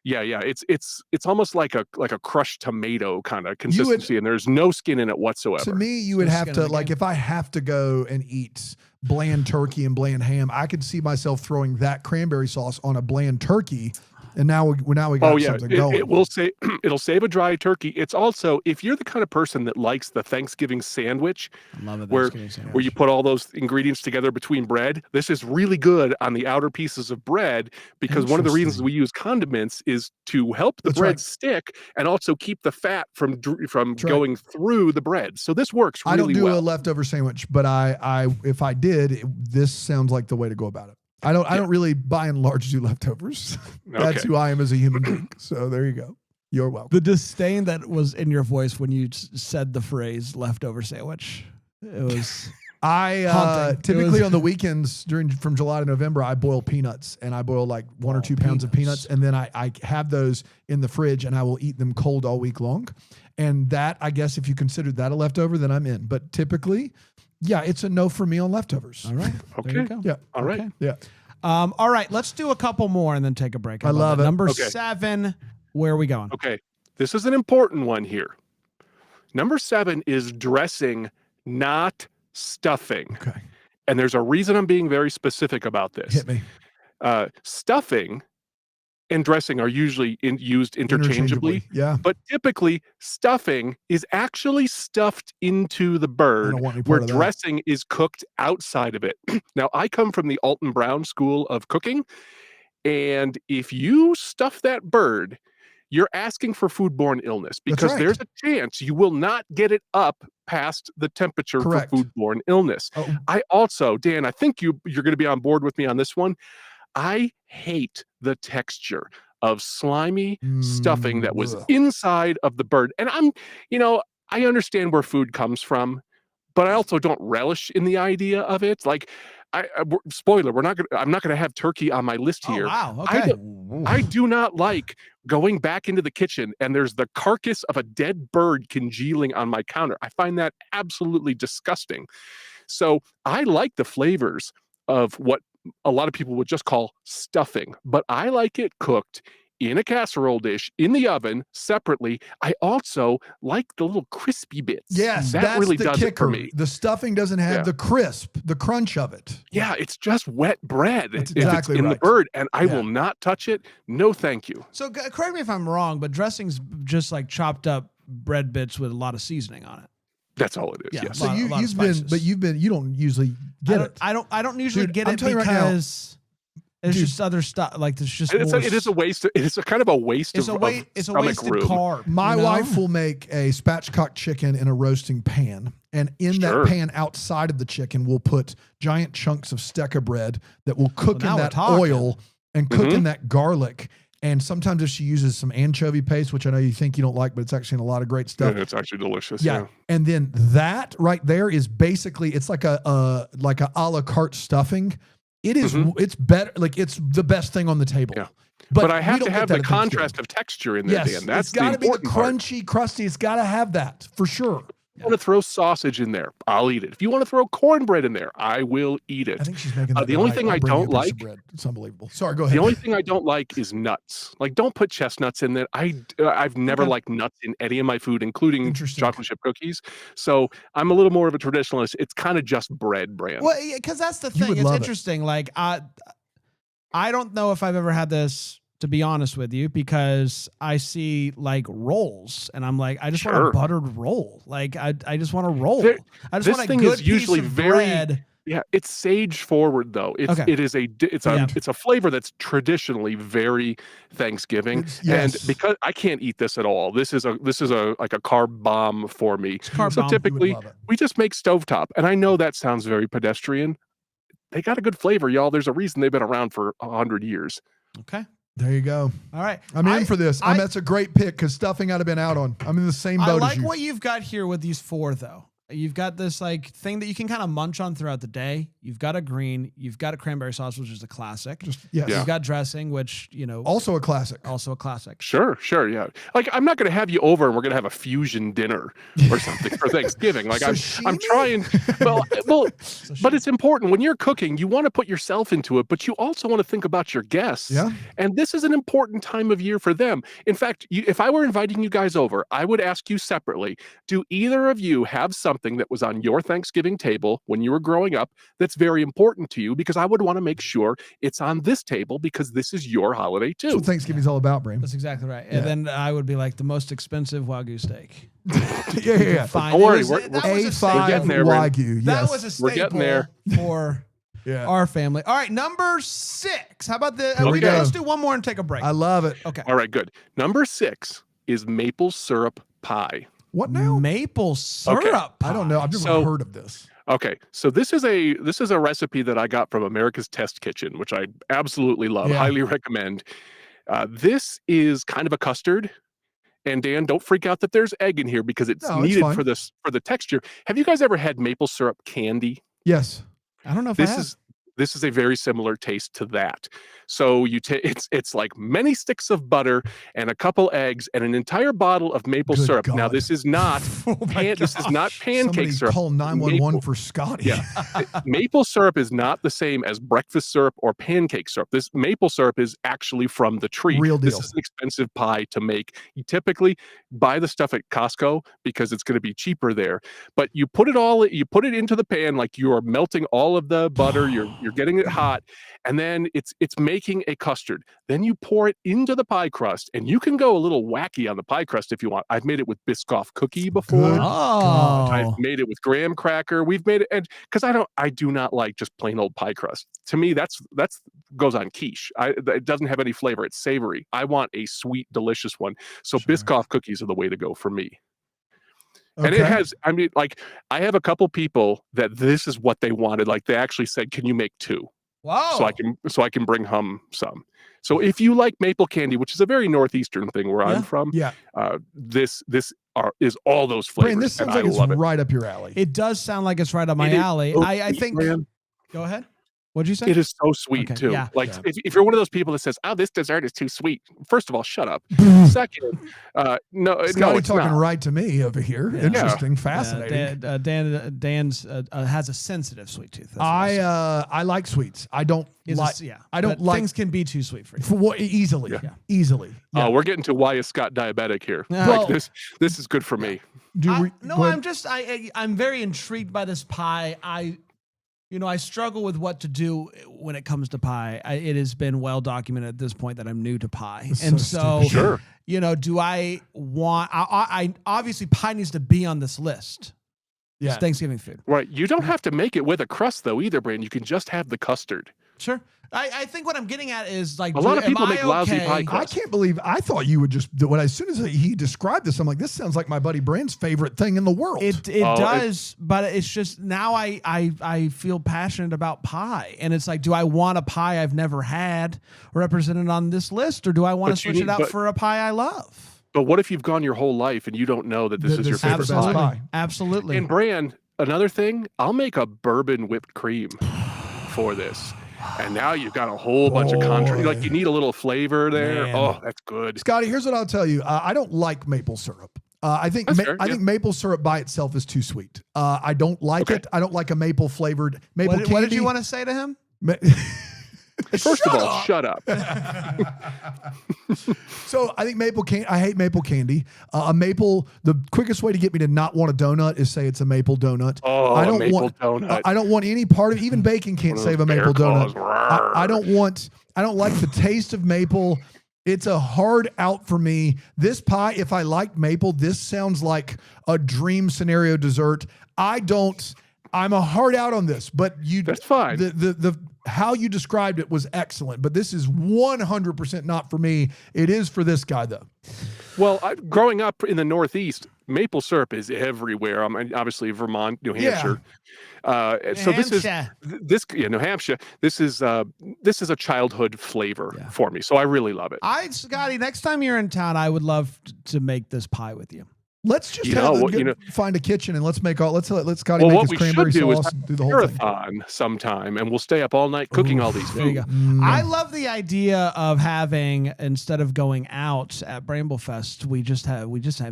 Speaker 3: Yeah. It's almost like a crushed tomato kind of consistency, and there's no skin in it whatsoever.
Speaker 1: To me, you would have to, like, if I have to go and eat bland turkey and bland ham, I could see myself throwing that cranberry sauce on a bland turkey. And now we got something going.
Speaker 3: It'll save a dry turkey. It's also, if you're the kind of person that likes the Thanksgiving sandwich, where you put all those ingredients together between bread, this is really good on the outer pieces of bread, because one of the reasons we use condiments is to help the bread stick and also keep the fat from going through the bread. So this works really well.
Speaker 1: I don't do a leftover sandwich, but if I did, this sounds like the way to go about it. I don't really by and large do leftovers. That's who I am as a human being. So there you go. You're welcome.
Speaker 2: The disdain that was in your voice when you said the phrase leftover sandwich. It was
Speaker 1: typically on the weekends from July to November, I boil peanuts, and I boil like 1 or 2 pounds of peanuts. And then I have those in the fridge, and I will eat them cold all week long. And that, I guess, if you consider that a leftover, then I'm in. But typically, yeah, it's a no for me on leftovers.
Speaker 2: All right.
Speaker 3: Okay.
Speaker 1: Yeah.
Speaker 3: All right.
Speaker 1: Yeah.
Speaker 2: All right, let's do a couple more and then take a break.
Speaker 1: I love it.
Speaker 2: Number 7, where are we going?
Speaker 3: Okay, this is an important one here. Number 7 is dressing, not stuffing.
Speaker 1: Okay.
Speaker 3: And there's a reason I'm being very specific about this.
Speaker 1: Hit me.
Speaker 3: Stuffing and dressing are usually used interchangeably.
Speaker 1: Yeah.
Speaker 3: But typically, stuffing is actually stuffed into the bird, where dressing is cooked outside of it. Now, I come from the Alton Brown School of Cooking, and if you stuff that bird, you're asking for foodborne illness, because there's a chance you will not get it up past the temperature for foodborne illness. I also, Dan, I think you're going to be on board with me on this one. I hate the texture of slimy stuffing that was inside of the bird. And I understand where food comes from, but I also don't relish in the idea of it. Like, spoiler, I'm not gonna have turkey on my list here.
Speaker 2: Oh, wow. Okay.
Speaker 3: I do not like going back into the kitchen and there's the carcass of a dead bird congealing on my counter. I find that absolutely disgusting. So I like the flavors of what a lot of people would just call stuffing, but I like it cooked in a casserole dish in the oven separately. I also like the little crispy bits.
Speaker 1: Yes,
Speaker 3: that really does
Speaker 1: kicker.
Speaker 3: It for me.
Speaker 1: The stuffing doesn't have the crisp, the crunch of it.
Speaker 3: Yeah, it's just wet bread.
Speaker 1: That's exactly
Speaker 3: in the bird, and I will not touch it. No, thank you.
Speaker 2: So correct me if I'm wrong, but dressing's just like chopped up bread bits with a lot of seasoning on it.
Speaker 3: That's all it is.
Speaker 2: Yeah,
Speaker 3: yes.
Speaker 1: So you don't usually get it.
Speaker 2: I don't usually get it
Speaker 1: Right
Speaker 2: because
Speaker 1: now,
Speaker 2: there's just other stuff. Like there's just
Speaker 3: it is a waste. It is a kind of a waste.
Speaker 2: It's a wasted carb.
Speaker 1: My wife will make a spatchcock chicken in a roasting pan, and in that pan outside of the chicken, we'll put giant chunks of stecca bread that will cook in that oil and cook in that garlic. And sometimes if she uses some anchovy paste, which I know you think you don't like, but it's actually in a lot of great stuff.
Speaker 3: Yeah, it's actually delicious.
Speaker 1: Yeah. And then that right there is basically, it's like a a la carte stuffing. It is, it's better. Like it's the best thing on the table.
Speaker 3: Yeah. But I have to have the contrast of texture in there, Dan. That's
Speaker 1: it's got to be the
Speaker 3: part.
Speaker 1: crunchy, crusty. It's got to have that for sure.
Speaker 3: If you want to throw sausage in there, I'll eat it. If you want to throw cornbread in there, I will eat it.
Speaker 1: I think she's making that.
Speaker 3: The only thing I don't like,
Speaker 1: it's unbelievable. Sorry, go ahead.
Speaker 3: The only thing I don't like is nuts. Like, don't put chestnuts in there. I've never liked nuts in any of my food, including chocolate chip cookies. So I'm a little more of a traditionalist. It's kind of just bread brand.
Speaker 2: Well, because that's the thing. It's interesting. Like, I don't know if I've ever had this, to be honest with you, because I see like rolls and I'm like, I just want a buttered roll. Like I just want a roll. I just want a good piece of bread.
Speaker 3: Yeah, it's sage forward though. It's a flavor that's traditionally very Thanksgiving, and because I can't eat this at all, this is like a carb bomb for me. So typically we just make stovetop, and I know that sounds very pedestrian. They got a good flavor, y'all. There's a reason they've been around for 100 years.
Speaker 2: Okay.
Speaker 1: There you go.
Speaker 2: All right.
Speaker 1: I'm in for this. That's a great pick because stuffing I'd have been out on. I'm in the same boat as you.
Speaker 2: I like what you've got here with these 4, though. You've got this like thing that you can kind of munch on throughout the day. You've got a green. You've got a cranberry sauce, which is a classic. You've got dressing, which,
Speaker 1: also a classic.
Speaker 3: Sure. Yeah. Like, I'm not going to have you over and we're going to have a fusion dinner or something for Thanksgiving. Like, I'm trying. Well, but it's important when you're cooking, you want to put yourself into it, but you also want to think about your guests.
Speaker 1: Yeah.
Speaker 3: And this is an important time of year for them. In fact, if I were inviting you guys over, I would ask you separately, do either of you have something that was on your Thanksgiving table when you were growing up that's very important to you? Because I would want to make sure it's on this table because this is your holiday too.
Speaker 1: That's what Thanksgiving's all about, Bram.
Speaker 2: That's exactly right. And then I would be like the most expensive Wagyu steak.
Speaker 3: Yeah. Don't worry, we're
Speaker 1: getting there. Wagyu.
Speaker 2: That was a staple
Speaker 3: we're getting there
Speaker 2: for our family. All right, number 6. How about let's do one more and take a break.
Speaker 1: I love it.
Speaker 2: Okay.
Speaker 3: All right, good. Number 6 is maple syrup pie.
Speaker 1: What now?
Speaker 2: Maple syrup.
Speaker 1: I don't know. I've never heard of this.
Speaker 3: Okay, so this is a recipe that I got from America's Test Kitchen, which I absolutely love. Highly recommend. This is kind of a custard. And Dan, don't freak out that there's egg in here because it's needed for the texture. Have you guys ever had maple syrup candy?
Speaker 1: Yes.
Speaker 2: I don't know if I have.
Speaker 3: This is a very similar taste to that. So you take it's like many sticks of butter and a couple eggs and an entire bottle of maple
Speaker 1: Good
Speaker 3: syrup.
Speaker 1: God.
Speaker 3: Now this is not this is not pancake
Speaker 1: Somebody
Speaker 3: syrup.
Speaker 1: call 911 for Scotty.
Speaker 3: Yeah. Maple syrup is not the same as breakfast syrup or pancake syrup. This maple syrup is actually from the tree.
Speaker 1: Real deal.
Speaker 3: This is an expensive pie to make. You typically buy the stuff at Costco because it's going to be cheaper there. But you put it into the pan like you're melting all of the butter, you're getting it hot, and then it's making a custard. Then you pour it into the pie crust, and you can go a little wacky on the pie crust if you want. I've made it with Biscoff cookie before.
Speaker 1: Good God.
Speaker 3: I've made it with graham cracker. We've made it, and because I do not like just plain old pie crust. To me, that's goes on quiche. It doesn't have any flavor. It's savory. I want a sweet, delicious one. So Biscoff cookies are the way to go for me. And it has, I mean, like, I have a couple people that this is what they wanted. Like, they actually said, "Can you make 2?"
Speaker 2: Wow.
Speaker 3: So I can bring home some. So if you like maple candy, which is a very northeastern thing where I'm from, this is all those flavors.
Speaker 1: Brand, this sounds
Speaker 3: and
Speaker 1: like it's
Speaker 3: love it.
Speaker 1: right up your alley.
Speaker 2: It does sound like it's right up my alley. I think. Go ahead. What'd you say?
Speaker 3: It is so sweet too.
Speaker 2: Yeah.
Speaker 3: Like if you're one of those people that says, "Oh, this dessert is too sweet," first of all, shut up. Second, no,
Speaker 1: Scotty
Speaker 3: it's
Speaker 1: talking
Speaker 3: not.
Speaker 1: right to me over here.
Speaker 2: Yeah.
Speaker 1: Interesting, fascinating.
Speaker 2: Dan's has a sensitive sweet tooth.
Speaker 1: I like sweets. I don't like. I don't like
Speaker 2: things can be too sweet for you.
Speaker 1: for what easily.
Speaker 3: Yeah.
Speaker 1: Easily. Yeah.
Speaker 3: Oh, we're getting to why is Scott diabetic here.
Speaker 2: Well-
Speaker 3: Like this is good for me.
Speaker 2: I'm very intrigued by this pie. I struggle with what to do when it comes to pie. It has been well documented at this point that I'm new to pie.
Speaker 1: That's so stupid.
Speaker 3: Sure.
Speaker 2: Do I want, I obviously pie needs to be on this list.
Speaker 1: Yeah.
Speaker 2: It's Thanksgiving food.
Speaker 3: Right. You don't have to make it with a crust though either, Brand. You can just have the custard.
Speaker 2: Sure. I think what I'm getting at is like
Speaker 3: A lot of people make lousy pie
Speaker 1: I
Speaker 3: crust.
Speaker 1: can't believe I thought you would just do it. As soon as he described this, I'm like, this sounds like my buddy Brand's favorite thing in the world.
Speaker 2: It does, but it's just now I feel passionate about pie, and it's like, do I want a pie I've never had represented on this list, or do I want to switch it out for a pie I love?
Speaker 3: But what if you've gone your whole life and you don't know that this is your favorite
Speaker 1: Absolutely.
Speaker 3: pie?
Speaker 2: Absolutely.
Speaker 3: And Brand, another thing, I'll make a bourbon whipped cream for this. And now you've got a whole bunch of contrast. Like you need a little flavor there.
Speaker 2: Man.
Speaker 3: Oh, that's good.
Speaker 1: Scotty, here's what I'll tell you. I don't like maple syrup. I think think maple syrup by itself is too sweet. I don't like it. I don't like a maple flavored maple candy.
Speaker 2: What did you want to say to him?
Speaker 3: First of all, shut up.
Speaker 1: So I think I hate maple candy. The quickest way to get me to not want a donut is say it's a maple donut.
Speaker 3: Oh,
Speaker 1: I don't
Speaker 3: maple
Speaker 1: want
Speaker 3: donut.
Speaker 1: I don't want any part of even bacon can't save a maple donut. I don't like the taste of maple. It's a hard out for me. This pie, if I like maple, this sounds like a dream scenario dessert. I'm a hard out on this, but
Speaker 3: that's fine.
Speaker 1: The how you described it was excellent, but this is 100% not for me. It is for this guy though.
Speaker 3: Well, growing up in the Northeast, maple syrup is everywhere. I mean, obviously Vermont, New Hampshire. So New Hampshire. This is a childhood flavor for me. So I really love it.
Speaker 2: Scotty, next time you're in town, I would love to make this pie with you.
Speaker 1: Let's just find a kitchen and let's let Scotty make his cranberry sauce and do the whole thing.
Speaker 3: Marathon sometime, and we'll stay up all night cooking all these foods.
Speaker 2: I love the idea of having, instead of going out at Bramblefest, we just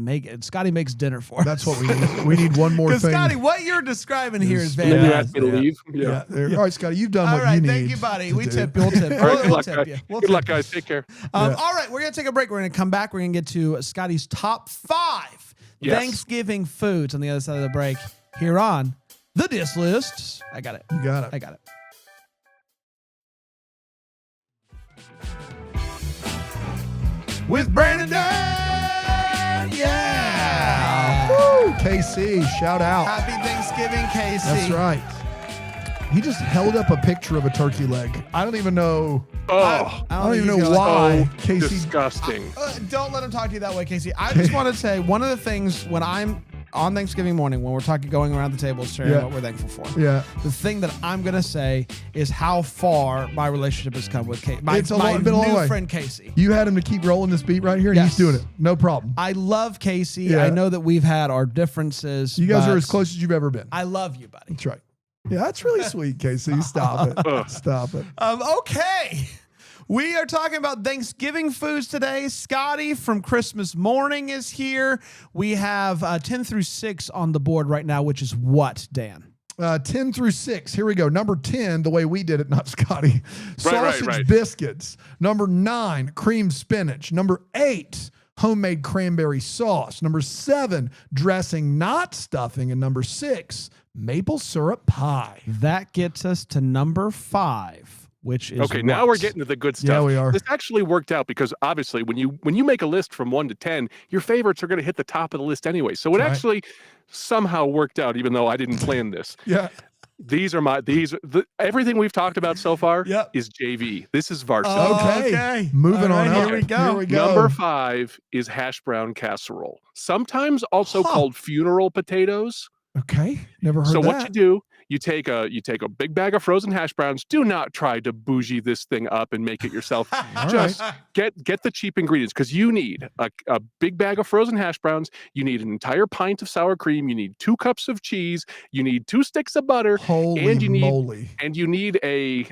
Speaker 2: make it. Scotty makes dinner for us.
Speaker 1: That's what we need. We need one more thing.
Speaker 2: Scotty, what you're describing here is
Speaker 3: fantastic. You asked me to leave.
Speaker 1: Yeah. All right, Scotty, you've done
Speaker 2: all
Speaker 1: what
Speaker 2: right,
Speaker 1: you need.
Speaker 2: Thank you, buddy. We tip you. We'll tip you.
Speaker 3: All right,
Speaker 2: We'll tip you.
Speaker 3: Good luck, guys. Take care.
Speaker 2: All right, we're gonna take a break. We're gonna come back. We're gonna get to Scotty's top 5 Thanksgiving foods on the other side of the break here on the Dish List. I got it.
Speaker 1: You got it.
Speaker 2: I got it.
Speaker 1: With Brandon Dan. Yeah. Woo. KC, shout out.
Speaker 2: Happy Thanksgiving, KC.
Speaker 1: That's right. He just held up a picture of a turkey leg. I don't even know.
Speaker 3: Oh,
Speaker 1: I don't even know why. Casey,
Speaker 3: disgusting.
Speaker 2: Don't let him talk to you that way, Casey. I just want to say one of the things when I'm on Thanksgiving morning, when we're going around the table, sharing what we're thankful for.
Speaker 1: Yeah.
Speaker 2: The thing that I'm gonna say is how far my relationship has come with Casey. My
Speaker 1: been a long way.
Speaker 2: friend Casey.
Speaker 1: You had him to keep rolling this beat right here, and he's doing it. No problem.
Speaker 2: I love Casey.
Speaker 1: Yeah.
Speaker 2: I know that we've had our differences.
Speaker 1: You guys are as close as you've ever been.
Speaker 2: I love you, buddy.
Speaker 1: That's right. Yeah, that's really sweet, Casey. Stop it. Stop it.
Speaker 2: Okay. We are talking about Thanksgiving foods today. Scotty from Christmas Morning is here. We have 10 through 6 on the board right now, which is what, Dan?
Speaker 1: 10 through 6. Here we go. Number 10, the way we did it, not Scotty. Sausage biscuits. Number 9, cream spinach. Number 8, homemade cranberry sauce. Number 7, dressing, not stuffing. And number 6, maple syrup pie.
Speaker 2: That gets us to number 5. Which is
Speaker 3: okay. Now we're getting to the good stuff.
Speaker 1: Yeah, we are.
Speaker 3: This actually worked out because obviously when you make a list from 1 to 10, your favorites are going to hit the top of the list anyway. So it actually somehow worked out, even though I didn't plan this.
Speaker 1: Yeah.
Speaker 3: Everything we've talked about so far is JV. This is varsity.
Speaker 1: Okay. Moving on.
Speaker 2: Here we go.
Speaker 1: Here we go.
Speaker 3: Number 5 is hash brown casserole, sometimes also called funeral potatoes.
Speaker 1: Okay. Never heard that.
Speaker 3: So what you do, you take a big bag of frozen hash browns. Do not try to bougie this thing up and make it yourself. Just get the cheap ingredients, because you need a big bag of frozen hash browns. You need an entire pint of sour cream. You need 2 cups of cheese. You need 2 sticks of butter.
Speaker 1: Holy moly.
Speaker 3: And you need a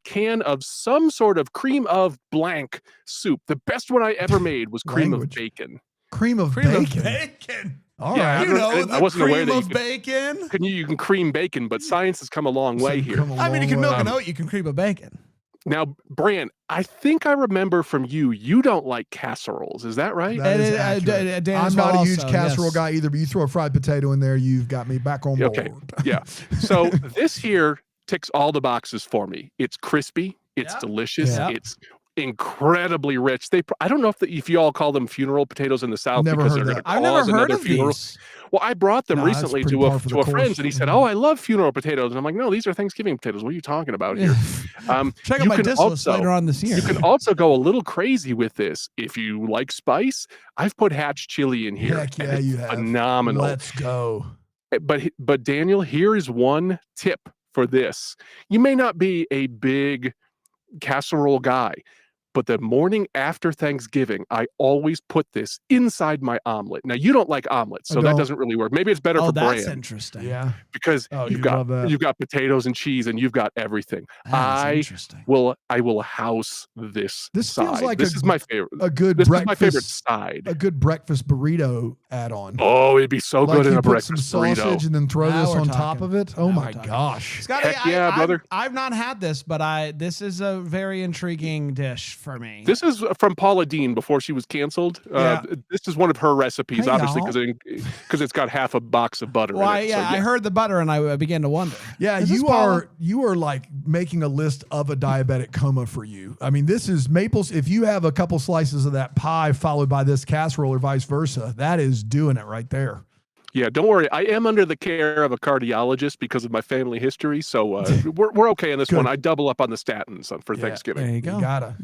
Speaker 3: can of some sort of cream of blank soup. The best one I ever made was cream of bacon.
Speaker 1: Cream of bacon. All right.
Speaker 3: I wasn't aware that
Speaker 2: bacon.
Speaker 3: You can cream bacon, but science has come a long way here.
Speaker 2: I mean, you can milk an oat, you can cream a bacon.
Speaker 3: Now, Bran, I think I remember from you don't like casseroles. Is that right?
Speaker 1: That is accurate. I'm not a huge casserole guy either, but you throw a fried potato in there, you've got me back on board.
Speaker 3: Okay. Yeah. So this here ticks all the boxes for me. It's crispy. It's delicious.
Speaker 1: Yeah.
Speaker 3: It's incredibly rich. I don't know if you all call them funeral potatoes in the South because they're going to cause another funeral.
Speaker 2: These.
Speaker 3: Well, I brought them recently to a friend, and he said, "Oh, I love funeral potatoes." And I'm like, "No, these are Thanksgiving potatoes. What are you talking about here?"
Speaker 2: Check out my dish list later on this year.
Speaker 3: You can also go a little crazy with this if you like spice. I've put hatch chili in here.
Speaker 1: Heck yeah, you have.
Speaker 3: Phenomenal.
Speaker 1: Let's go.
Speaker 3: But Daniel, here is one tip for this. You may not be a big casserole guy, but the morning after Thanksgiving, I always put this inside my omelet. Now, you don't like omelets, so that doesn't really work. Maybe it's better for Bran.
Speaker 2: That's interesting.
Speaker 1: Yeah.
Speaker 3: Because you've got potatoes and cheese and you've got everything. I will house this
Speaker 1: This
Speaker 3: side.
Speaker 1: feels like
Speaker 3: this is my favorite.
Speaker 1: This
Speaker 3: is my favorite side.
Speaker 1: A good breakfast burrito add-on.
Speaker 3: Oh, it'd be so good in a breakfast
Speaker 1: burrito. Some sausage and then throw this on top of it. Oh my gosh.
Speaker 2: Scotty,
Speaker 3: heck yeah, brother.
Speaker 2: I've not had this, but this is a very intriguing dish for me.
Speaker 3: This is from Paula Deen before she was canceled. This is one of her recipes, obviously, because it's got half a box of butter in it.
Speaker 2: I heard the butter and I began to wonder.
Speaker 1: Yeah, you are like making a list of a diabetic coma for you. I mean, this is Maples. If you have a couple slices of that pie followed by this casserole or vice versa, that is doing it right there.
Speaker 3: Yeah, don't worry. I am under the care of a cardiologist because of my family history, so we're okay on this one. I double up on the statins for Thanksgiving.
Speaker 2: There you go.
Speaker 1: You gotta.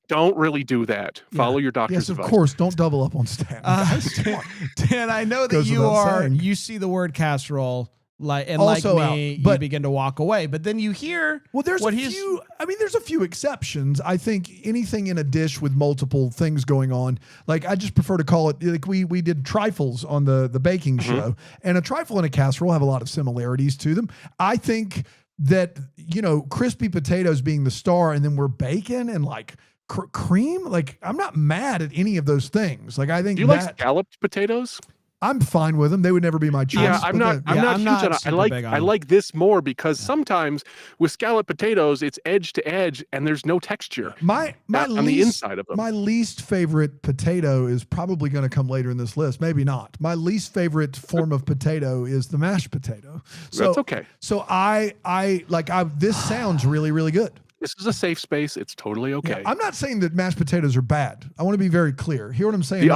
Speaker 3: Don't really do that. Follow your doctor's advice.
Speaker 1: Yes, of course. Don't double up on statins.
Speaker 2: Dan, I know that you see the word casserole. Like me, you begin to walk away. But then you hear
Speaker 1: there's a few exceptions. I think anything in a dish with multiple things going on, like I just prefer to call it, like we did trifles on the baking show, and a trifle and a casserole have a lot of similarities to them. I think that, crispy potatoes being the star, and then we're bacon and like cream. Like, I'm not mad at any of those things. Like, I think
Speaker 3: do you like scalloped potatoes?
Speaker 1: I'm fine with them. They would never be my choice.
Speaker 3: Yeah, I'm not huge on it. I like this more because sometimes with scalloped potatoes, it's edge to edge and there's no texture on the inside of them.
Speaker 1: My least favorite potato is probably going to come later in this list. Maybe not. My least favorite form of potato is the mashed potato. So,
Speaker 3: that's okay.
Speaker 1: So this sounds really, really good.
Speaker 3: This is a safe space. It's totally okay.
Speaker 1: Yeah, I'm not saying that mashed potatoes are bad. I want to be very clear. Hear what I'm saying?
Speaker 3: The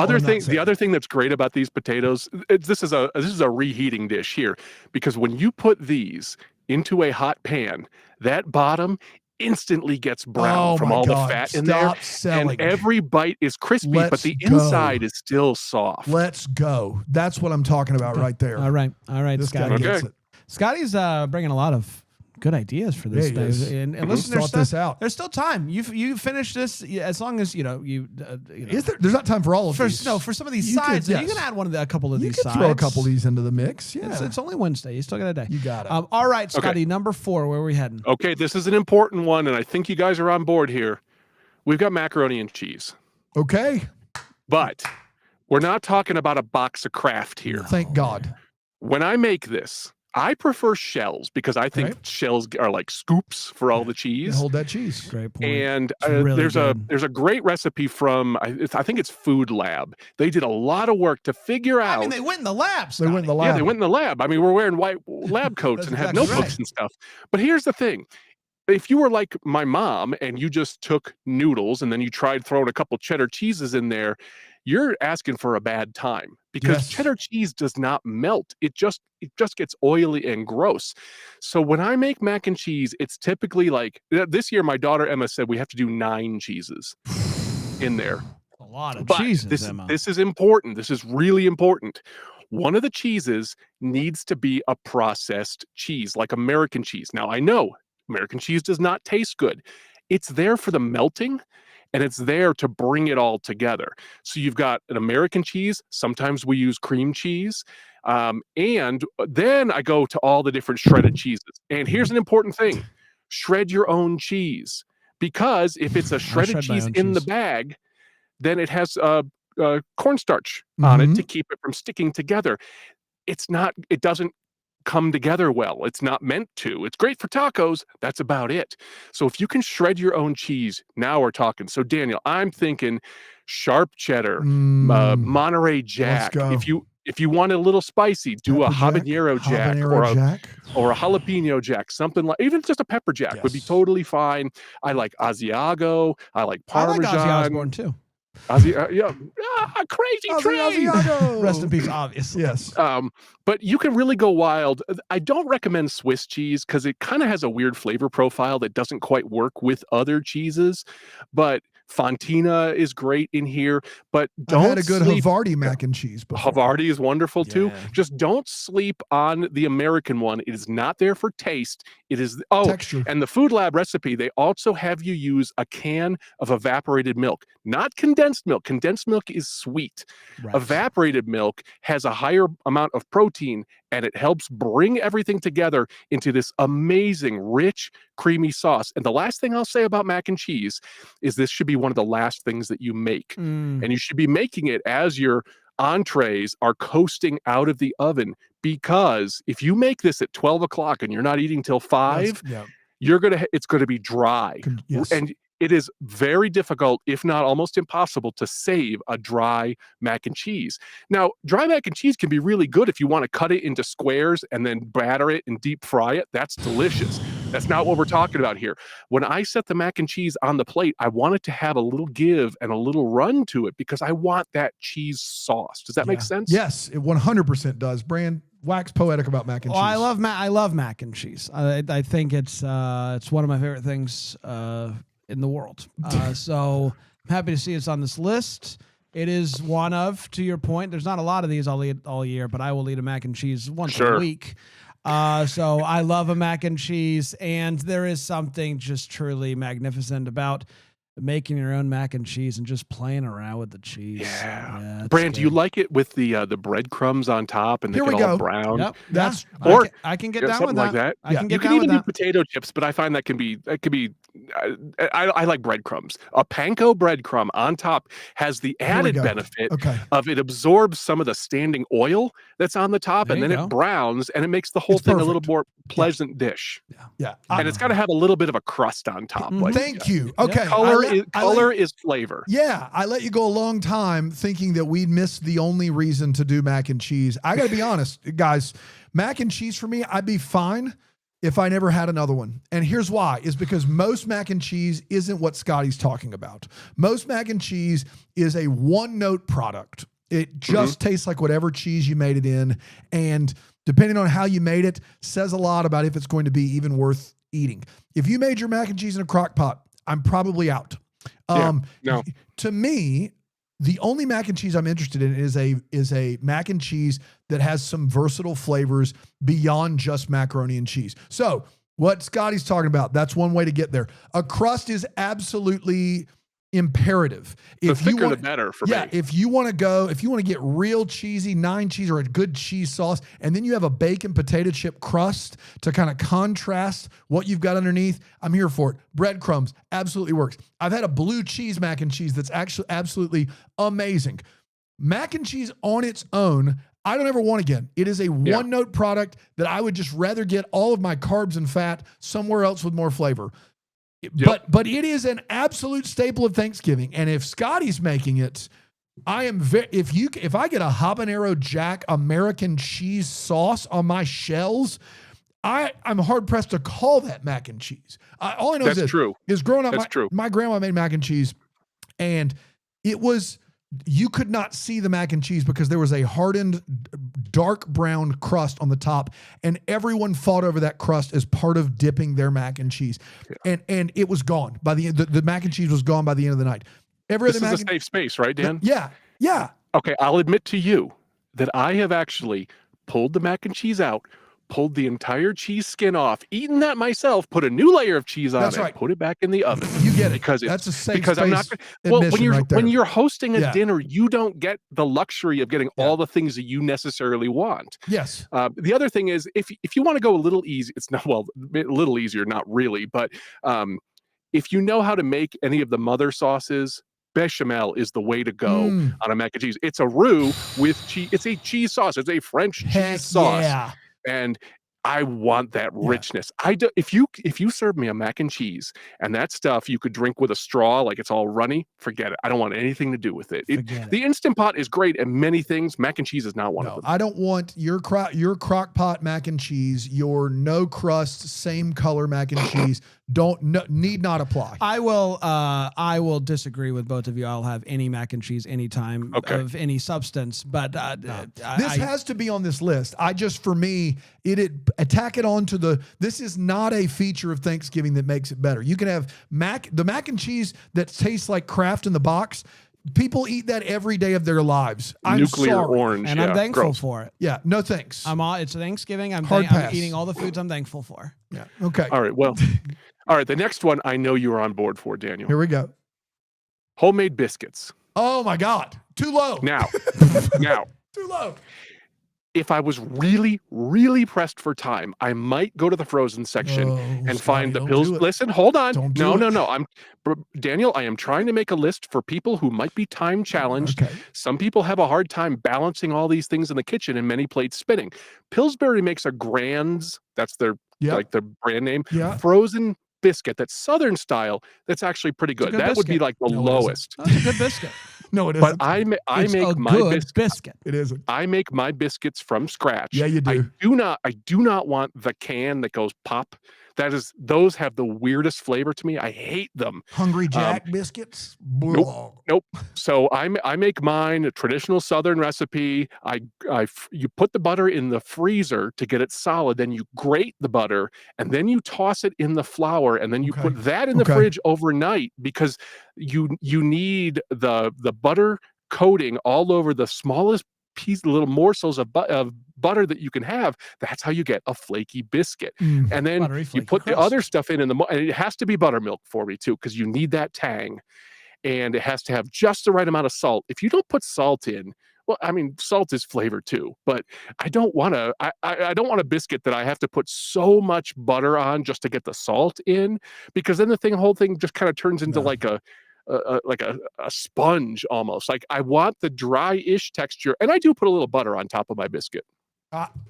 Speaker 3: other thing that's great about these potatoes, this is a reheating dish here, because when you put these into a hot pan, that bottom instantly gets brown from all the fat in there. And every bite is crispy, but the inside is still soft.
Speaker 1: Let's go. That's what I'm talking about right there.
Speaker 2: All right.
Speaker 1: This
Speaker 2: Scotty.
Speaker 1: guy gets it.
Speaker 2: Scotty's bringing a lot of good ideas for this day. And listen, there's still time. You finish this as long as you.
Speaker 1: There's not time for all of these.
Speaker 2: No, for some of these sides, you can add a couple of these sides.
Speaker 1: Throw a couple of these into the mix. Yeah,
Speaker 2: it's only Wednesday. You still got a day.
Speaker 1: You got it.
Speaker 2: All right, Scotty. Number 4. Where are we heading?
Speaker 3: Okay, this is an important one, and I think you guys are on board here. We've got macaroni and cheese.
Speaker 1: Okay,
Speaker 3: but we're not talking about a box of Kraft here.
Speaker 1: Thank God.
Speaker 3: When I make this, I prefer shells because I think shells are like scoops for all the cheese.
Speaker 1: Hold that cheese.
Speaker 2: Great point.
Speaker 3: And there's a great recipe from I think it's Food Lab. They did a lot of work to figure out.
Speaker 2: I mean, they went in the lab.
Speaker 1: They went in the lab.
Speaker 3: Yeah, they went in the lab. I mean, we're wearing white lab coats and had notebooks and stuff. But here's the thing. If you were like my mom and you just took noodles and then you tried throwing a couple cheddar cheeses in there, you're asking for a bad time because cheddar cheese does not melt. It just gets oily and gross. So when I make mac and cheese, it's typically like this year, my daughter Emma said we have to do 9 cheeses in there.
Speaker 2: A lot of cheeses, Emma.
Speaker 3: This is important. This is really important. One of the cheeses needs to be a processed cheese, like American cheese. Now, I know American cheese does not taste good. It's there for the melting, and it's there to bring it all together. So you've got an American cheese. Sometimes we use cream cheese. And then I go to all the different shredded cheeses. And here's an important thing. Shred your own cheese. Because if it's a shredded cheese in the bag, then it has cornstarch on it to keep it from sticking together. It doesn't come together well. It's not meant to. It's great for tacos. That's about it. So if you can shred your own cheese, now we're talking. So Daniel, I'm thinking sharp cheddar, Monterey Jack. If you want it a little spicy, do a habanero jack or a jalapeno jack, something like, even just a pepper jack would be totally fine. I like Asiago. I like Parmesan.
Speaker 2: I like Ozzy Osbourne too.
Speaker 3: Crazy train.
Speaker 2: Rest in peace, obviously.
Speaker 1: Yes.
Speaker 3: But you can really go wild. I don't recommend Swiss cheese because it kind of has a weird flavor profile that doesn't quite work with other cheeses. But Fontina is great in here, but don't.
Speaker 1: I had a good Havarti mac and cheese before.
Speaker 3: Havarti is wonderful too. Just don't sleep on the American one. It is not there for taste. It is texture. And the Food Lab recipe, they also have you use a can of evaporated milk, not condensed milk. Condensed milk is sweet. Right. Evaporated milk has a higher amount of protein, and it helps bring everything together into this amazing, rich, creamy sauce. And the last thing I'll say about mac and cheese is this should be one of the last things that you make. And you should be making it as your entrees are coasting out of the oven, because if you make this at 12 o'clock and you're not eating till 5, it's going to be dry. And it is very difficult, if not almost impossible, to save a dry mac and cheese. Now, dry mac and cheese can be really good if you want to cut it into squares and then batter it and deep fry it. That's delicious. That's not what we're talking about here. When I set the mac and cheese on the plate, I want it to have a little give and a little run to it because I want that cheese sauce. Does that make sense?
Speaker 1: Yes, it 100% does. Brand, wax poetic about mac and cheese.
Speaker 2: I love mac and cheese. I think it's one of my favorite things in the world. So I'm happy to see it's on this list. It is one of, to your point, there's not a lot of these I'll eat all year, but I will eat a mac and cheese once a week. So I love a mac and cheese, and there is something just truly magnificent about making your own mac and cheese and just playing around with the cheese.
Speaker 3: Yeah. Brand, do you like it with the breadcrumbs on top and they get all brown?
Speaker 2: Yep.
Speaker 1: That's
Speaker 2: I can get down with
Speaker 3: like that. You can even do potato chips, but I find that could be I like breadcrumbs. A panko breadcrumb on top has the added benefit of it absorbs some of the standing oil that's on the top, and then it browns and it makes the whole thing a little more pleasant dish.
Speaker 1: Yeah.
Speaker 3: And it's got to have a little bit of a crust on top.
Speaker 1: Thank you. Okay.
Speaker 3: Color is flavor.
Speaker 1: Yeah, I let you go a long time thinking that we'd missed the only reason to do mac and cheese. I got to be honest, guys, mac and cheese for me, I'd be fine if I never had another one. And here's why, is because most mac and cheese isn't what Scotty's talking about. Most mac and cheese is a one-note product. It just tastes like whatever cheese you made it in. And depending on how you made it, says a lot about if it's going to be even worth eating. If you made your mac and cheese in a crock pot, I'm probably out.
Speaker 3: No.
Speaker 1: To me, the only mac and cheese I'm interested in is a mac and cheese that has some versatile flavors beyond just macaroni and cheese. So What Scotty's talking about, that's one way to get there. A crust is absolutely imperative.
Speaker 3: The thicker the better for me.
Speaker 1: Yeah, if you want to get real cheesy, 9 cheese or a good cheese sauce, and then you have a bacon potato chip crust to kind of contrast what you've got underneath, I'm here for it. Breadcrumbs absolutely works. I've had a blue cheese mac and cheese that's actually absolutely amazing. Mac and cheese on its own, I don't ever want again. It is a one-note product that I would just rather get all of my carbs and fat somewhere else with more flavor. Yep. But it is an absolute staple of Thanksgiving. And if Scotty's making it, I am if I get a habanero jack American cheese sauce on my shells, I'm hard pressed to call that mac and cheese. All I know is growing up, my grandma made mac and cheese, and you could not see the mac and cheese because there was a hardened dark brown crust on the top, and everyone fought over that crust as part of dipping their mac and cheese. Yeah. And it was gone by the end. The mac and cheese was gone by the end of the night.
Speaker 3: This is a safe space, right, Dan?
Speaker 1: Yeah.
Speaker 3: Okay, I'll admit to you that I have actually pulled the mac and cheese out, pulled the entire cheese skin off, eaten that myself, put a new layer of cheese on it, put it back in the oven.
Speaker 1: You get it.
Speaker 3: Because
Speaker 1: that's a safe
Speaker 3: because
Speaker 1: space.
Speaker 3: I'm not when you're hosting a dinner, you don't get the luxury of getting all the things that you necessarily want.
Speaker 1: Yes.
Speaker 3: The other thing is if you want to go a little easy, it's not a little easier, not really, but if you know how to make any of the mother sauces, bechamel is the way to go on a mac and cheese. It's a roux with cheese. It's a cheese sauce. It's a French cheese sauce.
Speaker 1: Yeah.
Speaker 3: And I want that richness. If you serve me a mac and cheese and that stuff you could drink with a straw, like it's all runny, forget it. I don't want anything to do with it. The Instant Pot is great at many things. Mac and cheese is not one of them.
Speaker 1: I don't want your crock pot mac and cheese, your no crust, same color mac and cheese. Need not apply.
Speaker 2: I will disagree with both of you. I'll have any mac and cheese anytime of any substance, but
Speaker 1: this has to be on this list. For me, attack it onto this is not a feature of Thanksgiving that makes it better. You can have the mac and cheese that tastes like Kraft in the box. People eat that every day of their lives.
Speaker 3: Nuclear orange.
Speaker 2: And I'm thankful for it.
Speaker 1: Yeah. No thanks.
Speaker 2: It's Thanksgiving. I'm eating all the foods I'm thankful for.
Speaker 1: Yeah. Okay.
Speaker 3: All right. Well, all right. The next one I know you are on board for, Daniel.
Speaker 1: Here we go.
Speaker 3: Homemade biscuits.
Speaker 1: Oh my God. Too low.
Speaker 3: Now.
Speaker 1: Too low.
Speaker 3: If I was really, really pressed for time, I might go to the frozen section and find the pills. Listen, hold on. No. Daniel, I am trying to make a list for people who might be time challenged.
Speaker 1: Okay.
Speaker 3: Some people have a hard time balancing all these things in the kitchen and many plates spinning. Pillsbury makes a Grands, that's their their brand name, frozen biscuit that's Southern style. That's actually pretty good. That would be like the lowest.
Speaker 2: That's a good biscuit.
Speaker 1: No, it isn't.
Speaker 3: But I make my
Speaker 1: biscuit. It isn't.
Speaker 3: I make my biscuits from scratch.
Speaker 1: Yeah, you do.
Speaker 3: I do not want the can that goes pop. Those have the weirdest flavor to me. I hate them.
Speaker 1: Hungry Jack biscuits?
Speaker 3: Nope. So I make mine a traditional Southern recipe. You put the butter in the freezer to get it solid. Then you grate the butter and then you toss it in the flour and then you put that in the fridge overnight because you need the butter coating all over the smallest little morsels of butter that you can have. That's how you get a flaky biscuit. And then you put the other stuff in the and it has to be buttermilk for me too, because you need that tang. And it has to have just the right amount of salt. If you don't put salt in, well, I mean, salt is flavor too, but I don't want a biscuit that I have to put so much butter on just to get the salt in, because then the whole thing just kind of turns into like a sponge almost. Like I want the dry-ish texture, and I do put a little butter on top of my biscuit.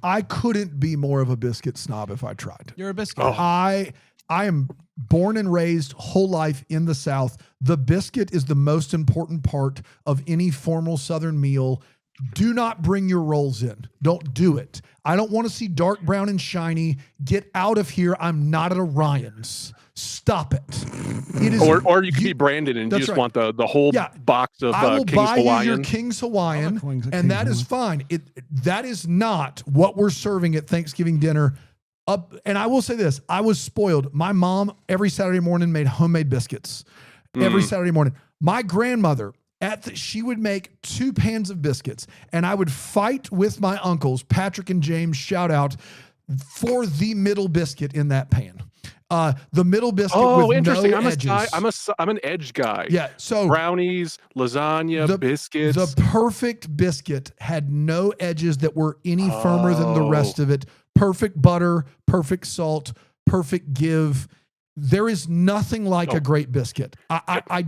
Speaker 1: I couldn't be more of a biscuit snob if I tried.
Speaker 2: You're a biscuit.
Speaker 1: I am born and raised whole life in the South. The biscuit is the most important part of any formal Southern meal. Do not bring your rolls in. Don't do it. I don't want to see dark brown and shiny. Get out of here. I'm not at Orion's. Stop it. It is,
Speaker 3: or you can be branded and you just want the whole box of
Speaker 1: I will
Speaker 3: King's
Speaker 1: buy
Speaker 3: Hawaiian.
Speaker 1: you your King's Hawaiian, and that is fine. That is not what we're serving at Thanksgiving dinner. And I will say this. I was spoiled. My mom every Saturday morning made homemade biscuits. Every Saturday morning. My grandmother, she would make 2 pans of biscuits, and I would fight with my uncles, Patrick and James, shout out. for the middle biscuit in that pan. The middle biscuit with
Speaker 3: interesting.
Speaker 1: no edges.
Speaker 3: I'm an edge guy.
Speaker 1: Yeah, so
Speaker 3: brownies, lasagna, biscuits.
Speaker 1: The perfect biscuit had no edges that were any firmer than the rest of it. Perfect butter, perfect salt, perfect give. There is nothing like a great biscuit. I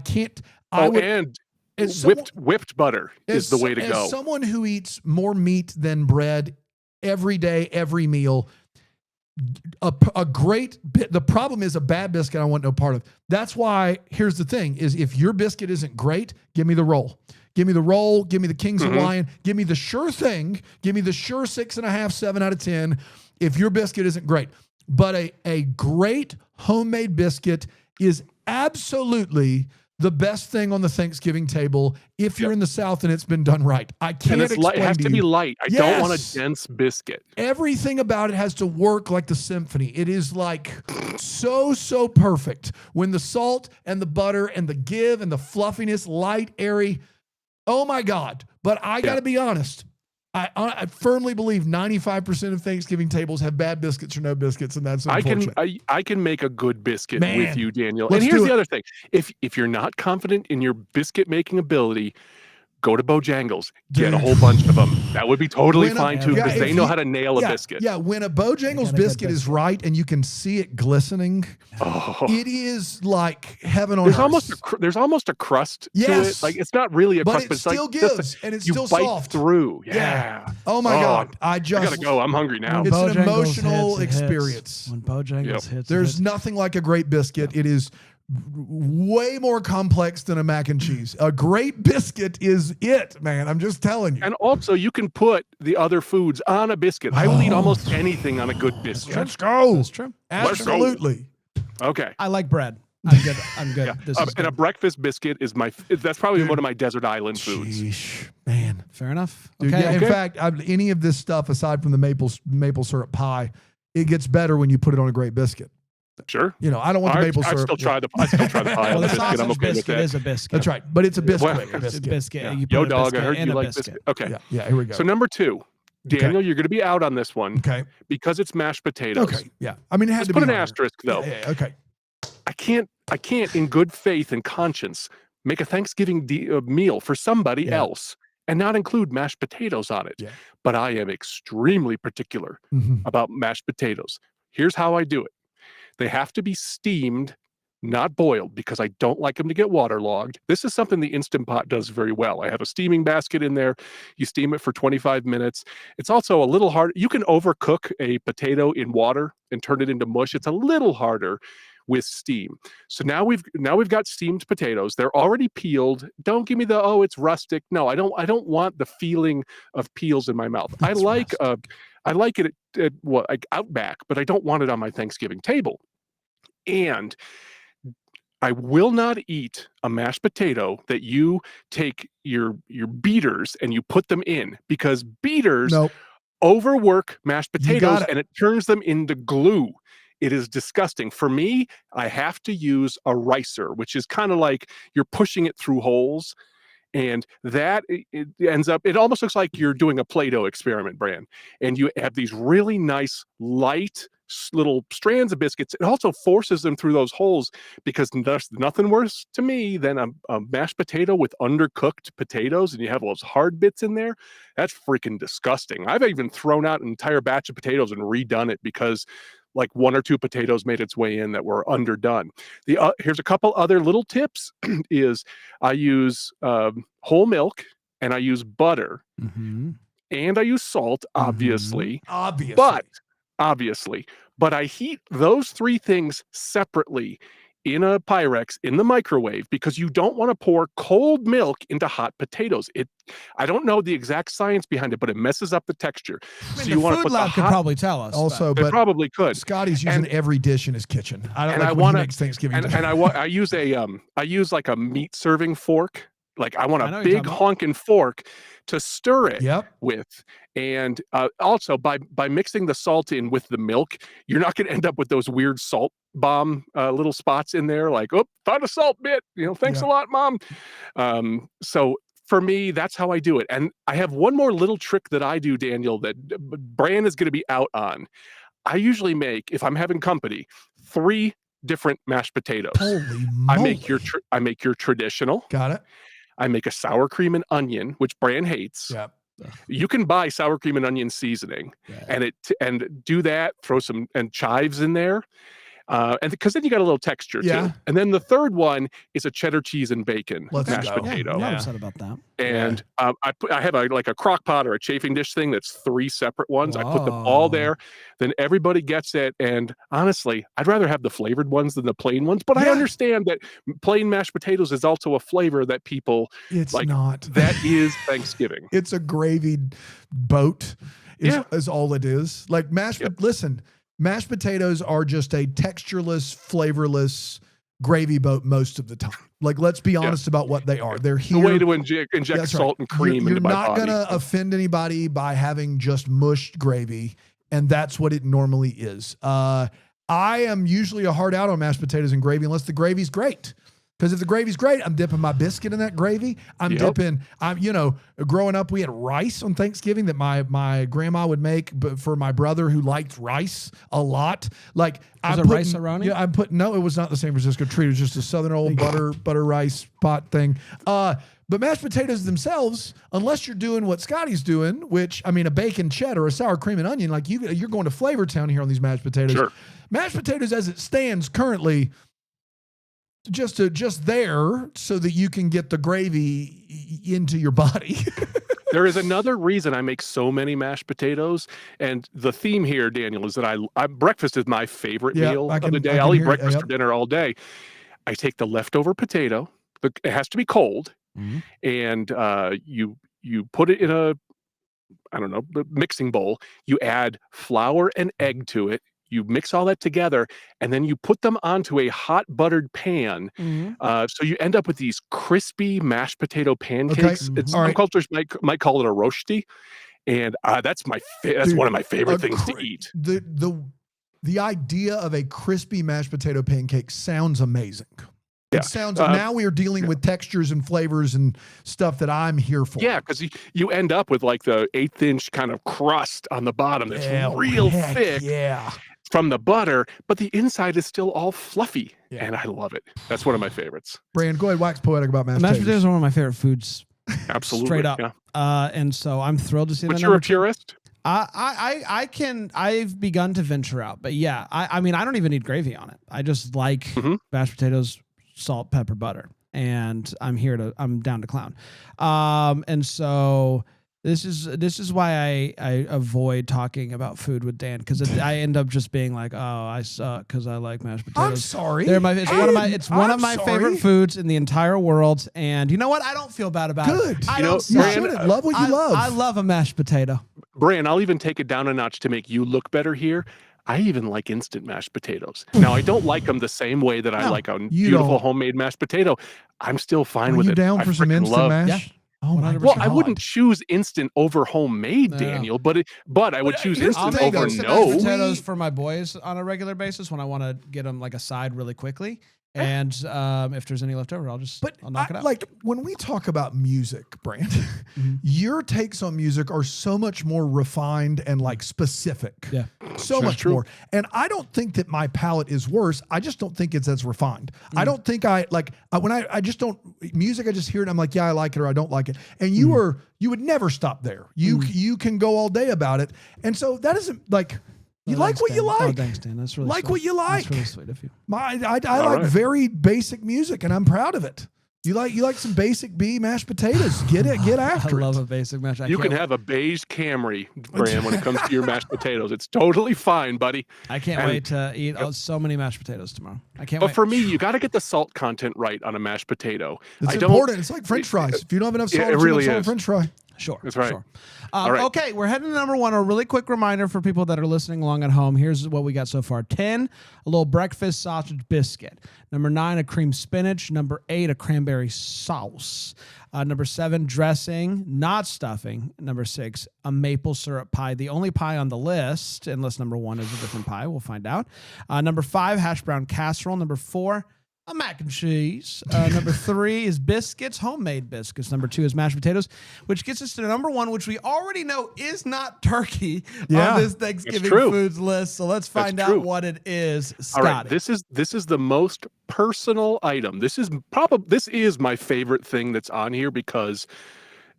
Speaker 1: can't.
Speaker 3: And whipped butter is the way to go.
Speaker 1: As someone who eats more meat than bread every day, every meal, a great bit. The problem is a bad biscuit I want no part of. That's why, here's the thing, is if your biscuit isn't great, give me the roll. Give me the roll. Give me the King's Hawaiian. Give me the sure thing. Give me the sure 6.5, 7 out of 10 if your biscuit isn't great. But a great homemade biscuit is absolutely the best thing on the Thanksgiving table if you're in the South and it's been done right. I can't explain
Speaker 3: it has to be light. I don't want a dense biscuit.
Speaker 1: Everything about it has to work like the symphony. It is like so perfect. When the salt and the butter and the give and the fluffiness, light, airy, oh my God. But I got to be honest. I firmly believe 95% of Thanksgiving tables have bad biscuits or no biscuits, and that's unfortunate.
Speaker 3: I can make a good biscuit with you, Daniel.
Speaker 1: And
Speaker 3: here's the other thing. If you're not confident in your biscuit making ability, go to Bojangles. Get a whole bunch of them. That would be totally fine too, because they know how to nail a biscuit.
Speaker 1: Yeah, when a Bojangles biscuit is right and you can see it glistening, it is like heaven on earth.
Speaker 3: There's almost a crust to it. Like it's not really a crust, but
Speaker 1: it still gives, and it's still soft.
Speaker 3: Through. Yeah.
Speaker 1: Oh my God. I
Speaker 3: gotta go. I'm hungry now.
Speaker 1: It's an emotional experience.
Speaker 2: When Bojangles hits,
Speaker 1: there's nothing like a great biscuit. It is way more complex than a mac and cheese. A great biscuit is it, man. I'm just telling you.
Speaker 3: And also, you can put the other foods on a biscuit. I will eat almost anything on a good biscuit.
Speaker 1: Let's go.
Speaker 2: That's true.
Speaker 1: Absolutely.
Speaker 3: Okay.
Speaker 2: I like bread. I'm good. I'm good.
Speaker 3: And a breakfast biscuit is that's probably one of my desert island foods.
Speaker 1: Sheesh, man.
Speaker 2: Fair enough.
Speaker 1: Dude,
Speaker 2: okay.
Speaker 1: In fact, any of this stuff aside from the maple syrup pie, it gets better when you put it on a great biscuit.
Speaker 3: Sure.
Speaker 1: You know, I don't want the maple syrup.
Speaker 3: I still try the pie on the biscuit. I'm okay with that.
Speaker 2: Is a biscuit.
Speaker 1: That's right. But it's a biscuit.
Speaker 2: It's a biscuit.
Speaker 1: Yeah.
Speaker 2: You put
Speaker 3: Yo,
Speaker 2: a
Speaker 3: dog,
Speaker 2: biscuit
Speaker 3: I heard you like
Speaker 2: biscuit.
Speaker 3: biscuit. Okay.
Speaker 1: Yeah, here we go.
Speaker 3: So number 2, Daniel, you're going to be out on this one.
Speaker 1: Okay.
Speaker 3: Because it's mashed potatoes.
Speaker 1: Okay. Yeah. I mean, it had to
Speaker 3: put
Speaker 1: be
Speaker 3: an asterisk, though.
Speaker 1: Yeah, okay.
Speaker 3: I can't, in good faith and conscience, make a Thanksgiving meal for somebody else and not include mashed potatoes on it.
Speaker 1: Yeah.
Speaker 3: But I am extremely particular about mashed potatoes. Here's how I do it. They have to be steamed, not boiled, because I don't like them to get waterlogged. This is something the Instant Pot does very well. I have a steaming basket in there. You steam it for 25 minutes. It's also a little hard. You can overcook a potato in water and turn it into mush. It's a little harder with steam. So now we've got steamed potatoes. They're already peeled. Don't give me the it's rustic. No, I don't want the feeling of peels in my mouth. I like it at like Outback, but I don't want it on my Thanksgiving table. And I will not eat a mashed potato that you take your beaters and you put them in, because beaters overwork mashed potatoes and it turns them into glue. It is disgusting. For me, I have to use a ricer, which is kind of like you're pushing it through holes. And that it ends up, it almost looks like you're doing a Play-Doh experiment, Bran. And you have these really nice, light little strands of biscuits. It also forces them through those holes, because there's nothing worse to me than a mashed potato with undercooked potatoes and you have those hard bits in there. That's freaking disgusting. I've even thrown out an entire batch of potatoes and redone it because like 1 or 2 potatoes made its way in that were underdone. Here's a couple other little tips is I use whole milk and I use butter and I use salt, obviously. But I heat those 3 things separately in a Pyrex in the microwave, because you don't want to pour cold milk into hot potatoes. I don't know the exact science behind it, but it messes up the texture.
Speaker 2: I mean, so you want to put Lab could probably tell us.
Speaker 1: Also,
Speaker 3: but probably could.
Speaker 1: Scotty's using every dish in his kitchen. I don't like when he makes Thanksgiving.
Speaker 3: I use like a meat serving fork. Like I want a big honking fork to stir it with. And also by mixing the salt in with the milk, you're not going to end up with those weird salt bomb little spots in there. Like, found a salt bit. Thanks a lot, Mom. So for me, that's how I do it. And I have one more little trick that I do, Daniel, that Bran is going to be out on. I usually make, if I'm having company, 3 different mashed potatoes.
Speaker 1: Holy moly.
Speaker 3: I make your traditional.
Speaker 1: Got it.
Speaker 3: I make a sour cream and onion, which Bran hates.
Speaker 1: Yep.
Speaker 3: You can buy sour cream and onion seasoning, and do that. Throw some chives in there, and because then you got a little texture too. And then the third one is a cheddar cheese and bacon mashed potato.
Speaker 2: I'm not upset about that.
Speaker 3: And I have a crock pot or a chafing dish thing that's 3 separate ones. I put them all there. Then everybody gets it. And honestly, I'd rather have the flavored ones than the plain ones. But I understand that plain mashed potatoes is also a flavor that people
Speaker 1: not.
Speaker 3: That is Thanksgiving.
Speaker 1: It's a gravy boat. Is all it is. Like listen, mashed potatoes are just a textureless, flavorless gravy boat most of the time. Like, let's be honest about what they are. They're here.
Speaker 3: The way to inject salt and cream into my body.
Speaker 1: You're not going to offend anybody by having just mushed gravy, and that's what it normally is. I am usually a hard out on mashed potatoes and gravy unless the gravy's great. Because if the gravy's great, I'm dipping my biscuit in that gravy. Growing up, we had rice on Thanksgiving that my grandma would make, but for my brother who liked rice a lot. Like,
Speaker 2: rice-a-roni?
Speaker 1: Yeah, no, it was not the San Francisco treat. It was just a Southern old butter rice pot thing. But mashed potatoes themselves, unless you're doing what Scotty's doing, which, I mean, a bacon cheddar, a sour cream and onion, like you're going to Flavor Town here on these mashed potatoes.
Speaker 3: Sure.
Speaker 1: Mashed potatoes as it stands currently, just there so that you can get the gravy into your body.
Speaker 3: There is another reason I make so many mashed potatoes, and the theme here, Daniel, is that breakfast is my favorite meal of the day. I'll eat breakfast for dinner all day. I take the leftover potato, it has to be cold, and you put it in a mixing bowl. You add flour and egg to it. You mix all that together, and then you put them onto a hot buttered pan. So you end up with these crispy mashed potato pancakes. Some cultures might call it a roasty, and that's one of my favorite things to eat.
Speaker 1: The idea of a crispy mashed potato pancake sounds amazing. It sounds. Now we are dealing with textures and flavors and stuff that I'm here for.
Speaker 3: Yeah, because you end up with like the 1/8 inch kind of crust on the bottom that's real thick.
Speaker 1: Yeah.
Speaker 3: From the butter, but the inside is still all fluffy, and I love it. That's one of my favorites.
Speaker 1: Brand, go ahead, wax poetic about mashed potatoes.
Speaker 2: Mashed potatoes are one of my favorite foods.
Speaker 3: Absolutely,
Speaker 2: straight up. Yeah. And so I'm thrilled to see.
Speaker 3: But you're a purist.
Speaker 2: I've begun to venture out, but yeah, I mean, I don't even need gravy on it. I just like mashed potatoes, salt, pepper, butter, and I'm down to clown. And so. This is why I avoid talking about food with Dan, because I end up just being like, oh, I suck because I like mashed potatoes.
Speaker 1: I'm sorry.
Speaker 2: It's one of my favorite foods in the entire world, and you know what? I don't feel bad about it.
Speaker 1: Good. You shouldn't love what you love.
Speaker 2: I love a mashed potato.
Speaker 3: Bran, I'll even take it down a notch to make you look better here. I even like instant mashed potatoes. Now, I don't like them the same way that I like a beautiful homemade mashed potato. I'm still fine with it.
Speaker 1: Are you down for some instant mash?
Speaker 2: Yeah.
Speaker 1: Oh my God.
Speaker 3: Well, I wouldn't choose instant over homemade, Daniel, but I would choose instant over no.
Speaker 2: Potatoes for my boys on a regular basis when I want to get them like a side really quickly. And if there's any left over, I'll knock it out.
Speaker 1: Like when we talk about music, Brand, your takes on music are so much more refined and like specific.
Speaker 2: Yeah.
Speaker 1: So much more. And I don't think that my palate is worse. I just don't think it's as refined. I don't think I just don't music. I just hear it. I'm like, yeah, I like it or I don't like it. And you would never stop there. You can go all day about it. And so that isn't like, you like what you like.
Speaker 2: Oh, thanks, Dan. That's really
Speaker 1: like
Speaker 2: sweet.
Speaker 1: what you like.
Speaker 2: That's really sweet of you.
Speaker 1: I like very basic music, and I'm proud of it. You like some basic B mashed potatoes. Get after it.
Speaker 2: I love a basic mash.
Speaker 3: You can have a beige Camry, Bran, when it comes to your mashed potatoes. It's totally fine, buddy.
Speaker 2: I can't wait to eat so many mashed potatoes tomorrow. I can't wait.
Speaker 3: But for me, you got to get the salt content right on a mashed potato.
Speaker 1: It's important. It's like French fries. If you don't have enough salt, it's really on French fry.
Speaker 2: Sure.
Speaker 3: That's right.
Speaker 2: Sure. Okay, we're heading to number 1. A really quick reminder for people that are listening along at home. Here's what we got so far. 10, a little breakfast sausage biscuit. Number 9, a cream spinach. Number 8, a cranberry sauce. Number 7, dressing, not stuffing. Number 6, a maple syrup pie. The only pie on the list, unless number 1 is a different pie. We'll find out. Number 5, hash brown casserole. Number 4, a mac and cheese. Number 3 is biscuits, homemade biscuits. Number 2 is mashed potatoes, which gets us to number 1, which we already know is not turkey on this Thanksgiving foods list. So let's find out what it is. Scotty.
Speaker 3: All right, this is the most personal item. This is my favorite thing that's on here because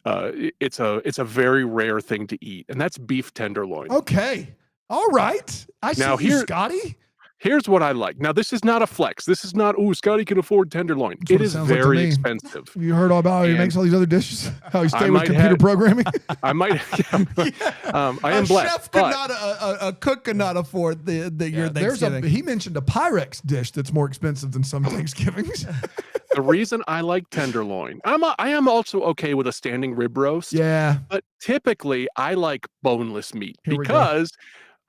Speaker 3: it's a very rare thing to eat, and that's beef tenderloin.
Speaker 1: Okay. All right. I see you, Scotty.
Speaker 3: Here's what I like. Now, this is not a flex. This is not, Scotty can afford tenderloin. It is very expensive.
Speaker 1: You heard all about how he makes all these other dishes? How he stayed with computer programming?
Speaker 3: I might. I am blessed.
Speaker 2: A cook could not afford your Thanksgiving.
Speaker 1: He mentioned a Pyrex dish that's more expensive than some Thanksgivings.
Speaker 3: The reason I like tenderloin, I am also okay with a standing rib roast.
Speaker 1: Yeah.
Speaker 3: But typically, I like boneless meat because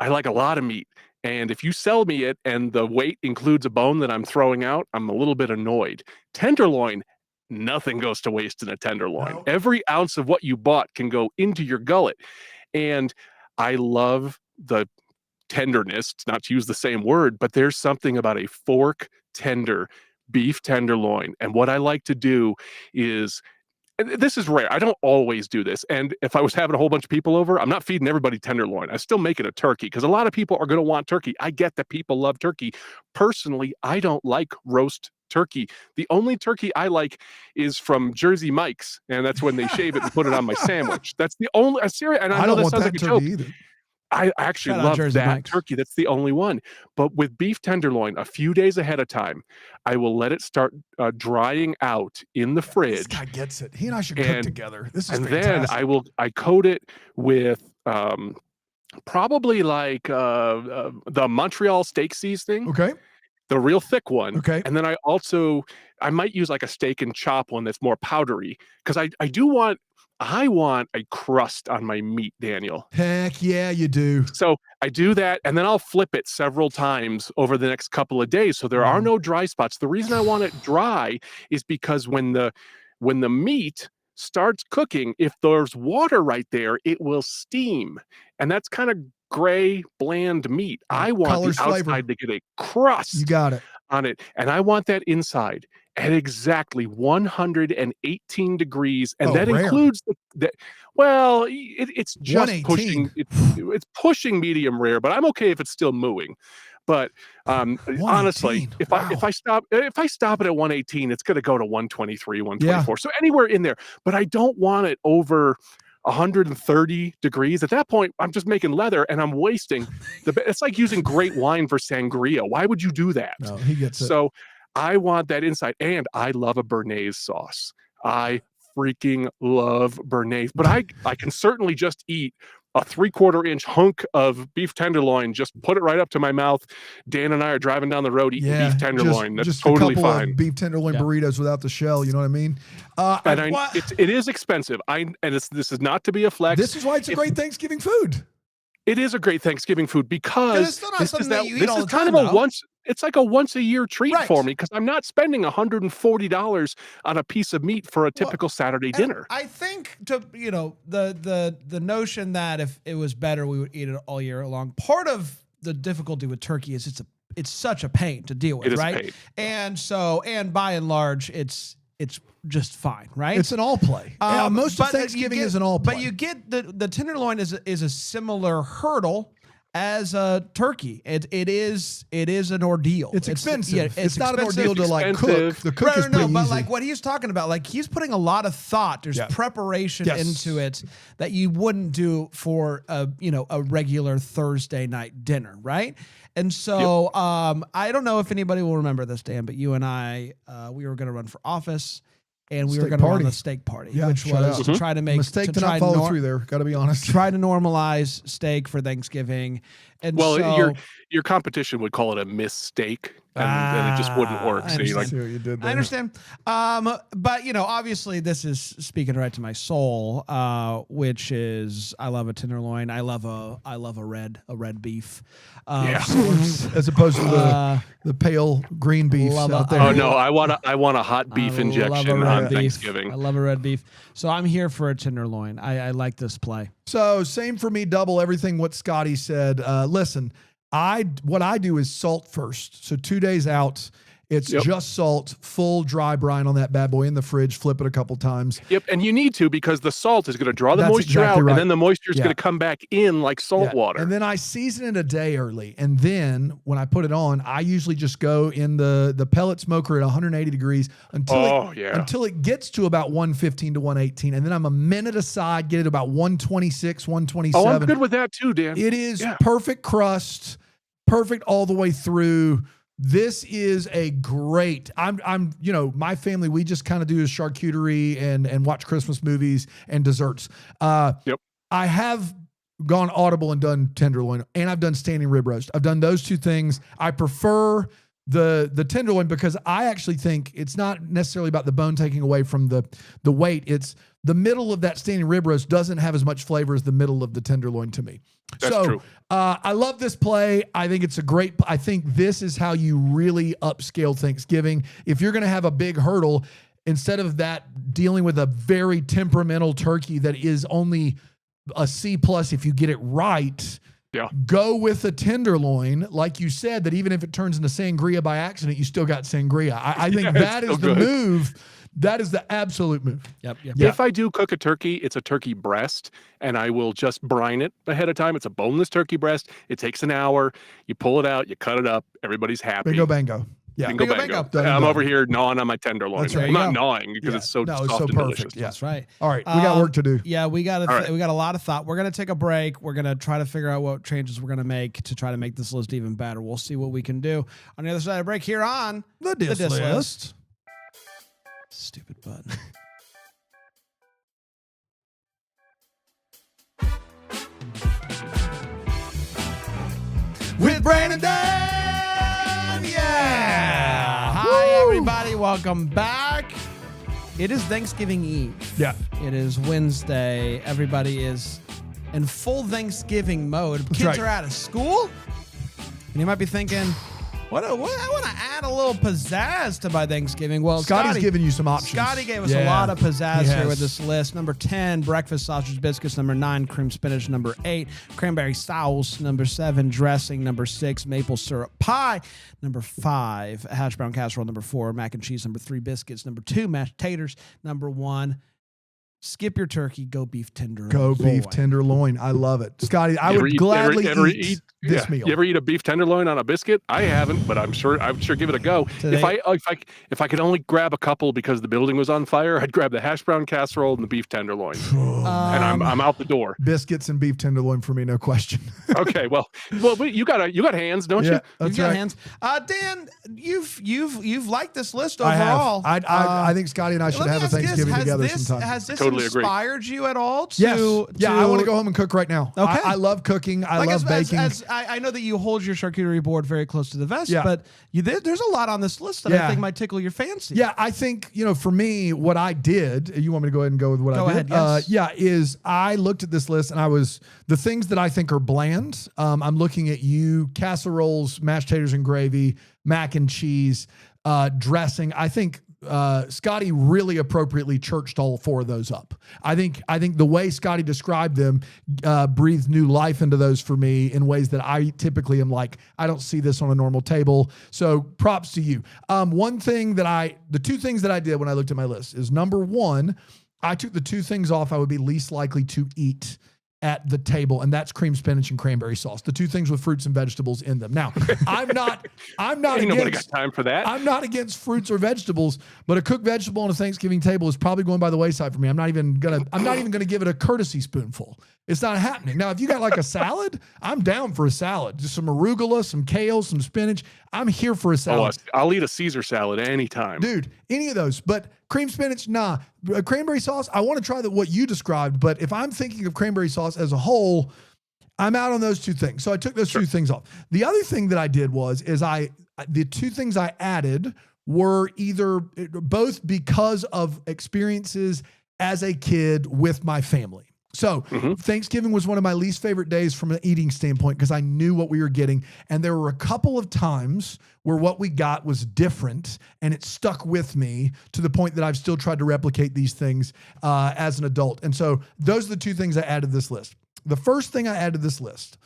Speaker 3: I like a lot of meat. And if you sell me it and the weight includes a bone that I'm throwing out, I'm a little bit annoyed. Tenderloin, nothing goes to waste in a tenderloin. No. Every ounce of what you bought can go into your gullet. And I love the tenderness, not to use the same word, but there's something about a fork tender beef tenderloin. And what I like to do is, and this is rare, I don't always do this. And if I was having a whole bunch of people over, I'm not feeding everybody tenderloin. I still make it a turkey because a lot of people are going to want turkey. I get that people love turkey. Personally, I don't like roast turkey. The only turkey I like is from Jersey Mike's, and that's when they shave it and put it on my sandwich. That's the only serious. And I know that sounds like a joke. Either. I actually love that turkey. That's the only one. But with beef tenderloin, a few days ahead of time, I will let it start drying out in the fridge. This
Speaker 1: guy gets it. He and I should cook together. This is
Speaker 3: fantastic. Then I coat it with probably like the Montreal steak seasoning.
Speaker 1: Okay.
Speaker 3: The real thick one.
Speaker 1: Okay.
Speaker 3: And then I might use like a steak and chop one that's more powdery because I want a crust on my meat, Daniel.
Speaker 1: Heck yeah, you do.
Speaker 3: So I do that, and then I'll flip it several times over the next couple of days, so there are no dry spots. The reason I want it dry is because when the meat starts cooking, if there's water right there, it will steam, and that's kind of gray, bland meat. I want the outside to get a crust.
Speaker 1: You got it.
Speaker 3: On it, and I want that inside at exactly 118 degrees, and that includes it's just pushing. It's pushing medium rare, but I'm okay if it's still mooing. But honestly, if I stop it at 118, it's going to go to 123, 124. So anywhere in there, but I don't want it over 130 degrees. At that point, I'm just making leather and I'm wasting it's like using great wine for sangria. Why would you do that?
Speaker 1: No, he gets it.
Speaker 3: So I want that inside, and I love a béarnaise sauce. I freaking love béarnaise, but I can certainly just eat a 3/4 inch hunk of beef tenderloin, just put it right up to my mouth. Dan and I are driving down the road eating beef tenderloin. That's totally fine.
Speaker 1: Of beef tenderloin burritos without the shell. You know what I mean?
Speaker 3: It is expensive. This is not to be a flex.
Speaker 1: This is why it's a great Thanksgiving food.
Speaker 3: It is a great Thanksgiving food because
Speaker 2: this is kind
Speaker 3: of a once. It's like a once a year treat for me because I'm not spending $140 on a piece of meat for a typical Saturday dinner.
Speaker 2: I think the notion that if it was better, we would eat it all year long. Part of the difficulty with turkey is it's such a pain to deal with,
Speaker 3: it is
Speaker 2: right?
Speaker 3: A pain.
Speaker 2: And by and large, it's just fine, right?
Speaker 1: It's an all play. Most of Thanksgiving is an all play.
Speaker 2: But you get the tenderloin is a similar hurdle as a turkey. It is an ordeal.
Speaker 1: It's expensive.
Speaker 2: It's
Speaker 1: not
Speaker 2: expensive.
Speaker 1: an ordeal to like cook. The cook is pretty easy.
Speaker 2: But like what he's talking about, like he's putting a lot of thought. There's preparation into it that you wouldn't do for a regular Thursday night dinner, right? And so I don't know if anybody will remember this, Dan, but you and I, we were going to run for office. And we were going to run the steak party, which was to try to make
Speaker 1: mistake to not follow through there. Got to be honest.
Speaker 2: Try to normalize steak for Thanksgiving, and
Speaker 3: your competition would call it a mistake, and it just wouldn't work.
Speaker 1: So you see what you did there.
Speaker 2: I understand, but obviously this is speaking right to my soul, which is I love a tenderloin. I love a red beef,
Speaker 1: as opposed to the pale green beef out there.
Speaker 3: Oh no, I want a hot beef injection on Thanksgiving.
Speaker 2: I love a red beef, so I'm here for a tenderloin. I like this play.
Speaker 1: So same for me, double everything what Scotty said. Listen, what I do is salt first. So 2 days out It's just salt, full dry brine on that bad boy in the fridge, flip it a couple times.
Speaker 3: Yep, and you need to because the salt is going to draw the moisture out, and then the moisture is going to come back in like salt water.
Speaker 1: And then I season it a day early, and then when I put it on, I usually just go in the pellet smoker at 180 degrees until it gets to about 115 to 118, and then I'm a minute aside, get it about 126, 127.
Speaker 3: Oh, I'm good with that too, Dan.
Speaker 1: It is perfect crust, perfect all the way through. This is a great, my family, we just kind of do charcuterie and watch Christmas movies and desserts. I have gone audible and done tenderloin, and I've done standing rib roast. I've done those two things. I prefer the tenderloin because I actually think it's not necessarily about the bone taking away from the weight. It's the middle of that standing rib roast doesn't have as much flavor as the middle of the tenderloin to me.
Speaker 3: That's true.
Speaker 1: I love this play. I think it's I think this is how you really upscale Thanksgiving. If you're going to have a big hurdle, instead of that dealing with a very temperamental turkey that is only a C+ if you get it right, go with a tenderloin, like you said, that even if it turns into sangria by accident, you still got sangria. I think that is the move. That is the absolute move.
Speaker 2: Yep.
Speaker 3: If I do cook a turkey, it's a turkey breast, and I will just brine it ahead of time. It's a boneless turkey breast. It takes an hour. You pull it out, you cut it up. Everybody's happy.
Speaker 1: Bingo, bango. Yeah.
Speaker 3: Bingo, bango. I'm over here gnawing on my tenderloin.
Speaker 1: That's right.
Speaker 3: I'm not gnawing because it's so soft and delicious.
Speaker 1: Yeah.
Speaker 2: That's right.
Speaker 1: All right. We got work to do.
Speaker 2: Yeah, we got a lot of thought. We're going to take a break. We're going to try to figure out what changes we're going to make to try to make this list even better. We'll see what we can do on the other side of the break here on
Speaker 1: The Diss List.
Speaker 2: Stupid button.
Speaker 1: With Brandon Dan. Yeah.
Speaker 2: Hi, everybody. Welcome back. It is Thanksgiving Eve.
Speaker 1: Yeah.
Speaker 2: It is Wednesday. Everybody is in full Thanksgiving mode. Kids are out of school. And you might be thinking, what I want to add a little pizzazz to my Thanksgiving. Well,
Speaker 1: Scotty's giving you some options.
Speaker 2: Scotty gave us a lot of pizzazz here with this list. Number 10, breakfast sausage biscuits. Number 9, cream spinach. Number 8, cranberry sauce. Number 7, dressing. Number 6, maple syrup pie. Number 5, hash brown casserole. Number 4, mac and cheese. Number 3, biscuits. Number 2, mashed taters. Number 1, skip your turkey, go beef tenderloin.
Speaker 1: Go beef tenderloin. I love it. Scotty, I would gladly eat this meal.
Speaker 3: You ever eat a beef tenderloin on a biscuit? I haven't, but I'm sure give it a go. If I could only grab a couple because the building was on fire, I'd grab the hash brown casserole and the beef tenderloin. And I'm out the door.
Speaker 1: Biscuits and beef tenderloin for me, no question.
Speaker 3: Okay, well, you got hands, don't you?
Speaker 1: That's
Speaker 2: got
Speaker 1: right.
Speaker 2: hands. Dan, you've liked this list overall.
Speaker 1: I think Scotty and I should have a Thanksgiving together sometime.
Speaker 2: Has this
Speaker 3: Totally
Speaker 2: inspired you at all?
Speaker 1: Yes. I want to go home and cook right now.
Speaker 2: Okay.
Speaker 1: I love cooking. I love baking.
Speaker 2: I know that you hold your charcuterie board very close to the vest, but there's a lot on this list that I think might tickle your fancy.
Speaker 1: Yeah, I think, for me, what I did, you want me to go ahead and go with what I did?
Speaker 2: Go ahead, yes.
Speaker 1: Is I looked at this list and the things that I think are bland, I'm looking at casseroles, mashed taters and gravy, mac and cheese, dressing. I think Scotty really appropriately churched all 4 of those up. I think the way Scotty described them breathed new life into those for me in ways that I typically am like, I don't see this on a normal table. So props to you. The 2 things that I did when I looked at my list is, number 1, I took the 2 things off I would be least likely to eat at the table, and that's cream spinach and cranberry sauce. The 2 things with fruits and vegetables in them. Now, I'm not
Speaker 3: Ain't nobody got time for that.
Speaker 1: I'm not against fruits or vegetables, but a cooked vegetable on a Thanksgiving table is probably going by the wayside for me. I'm not even gonna give it a courtesy spoonful. It's not happening. Now, if you got like a salad, I'm down for a salad. Just some arugula, some kale, some spinach. I'm here for a salad.
Speaker 3: I'll eat a Caesar salad anytime.
Speaker 1: Dude, any of those. But cream spinach, nah. Cranberry sauce, I want to try what you described, but if I'm thinking of cranberry sauce as a whole, I'm out on those 2 things. So I took those 2 things off. The other thing that I did the 2 things I added were both because of experiences as a kid with my family. So Thanksgiving was one of my least favorite days from an eating standpoint because I knew what we were getting. And there were a couple of times where what we got was different and it stuck with me to the point that I've still tried to replicate these things as an adult. And so those are the 2 things I added to this list. The first thing I added to this list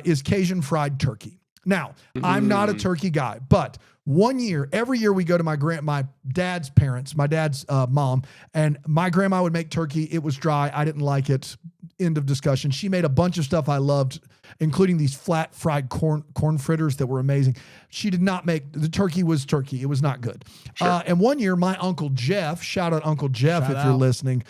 Speaker 1: is Cajun fried turkey. Now, I'm not a turkey guy, but every year we go to my dad's parents, my dad's mom, and my grandma would make turkey. It was dry. I didn't like it. End of discussion. She made a bunch of stuff I loved, including these flat fried corn fritters that were amazing. She did not make the turkey was turkey. It was not good. Sure. And one year, my Uncle Jeff, shout out Uncle Jeff if you're listening,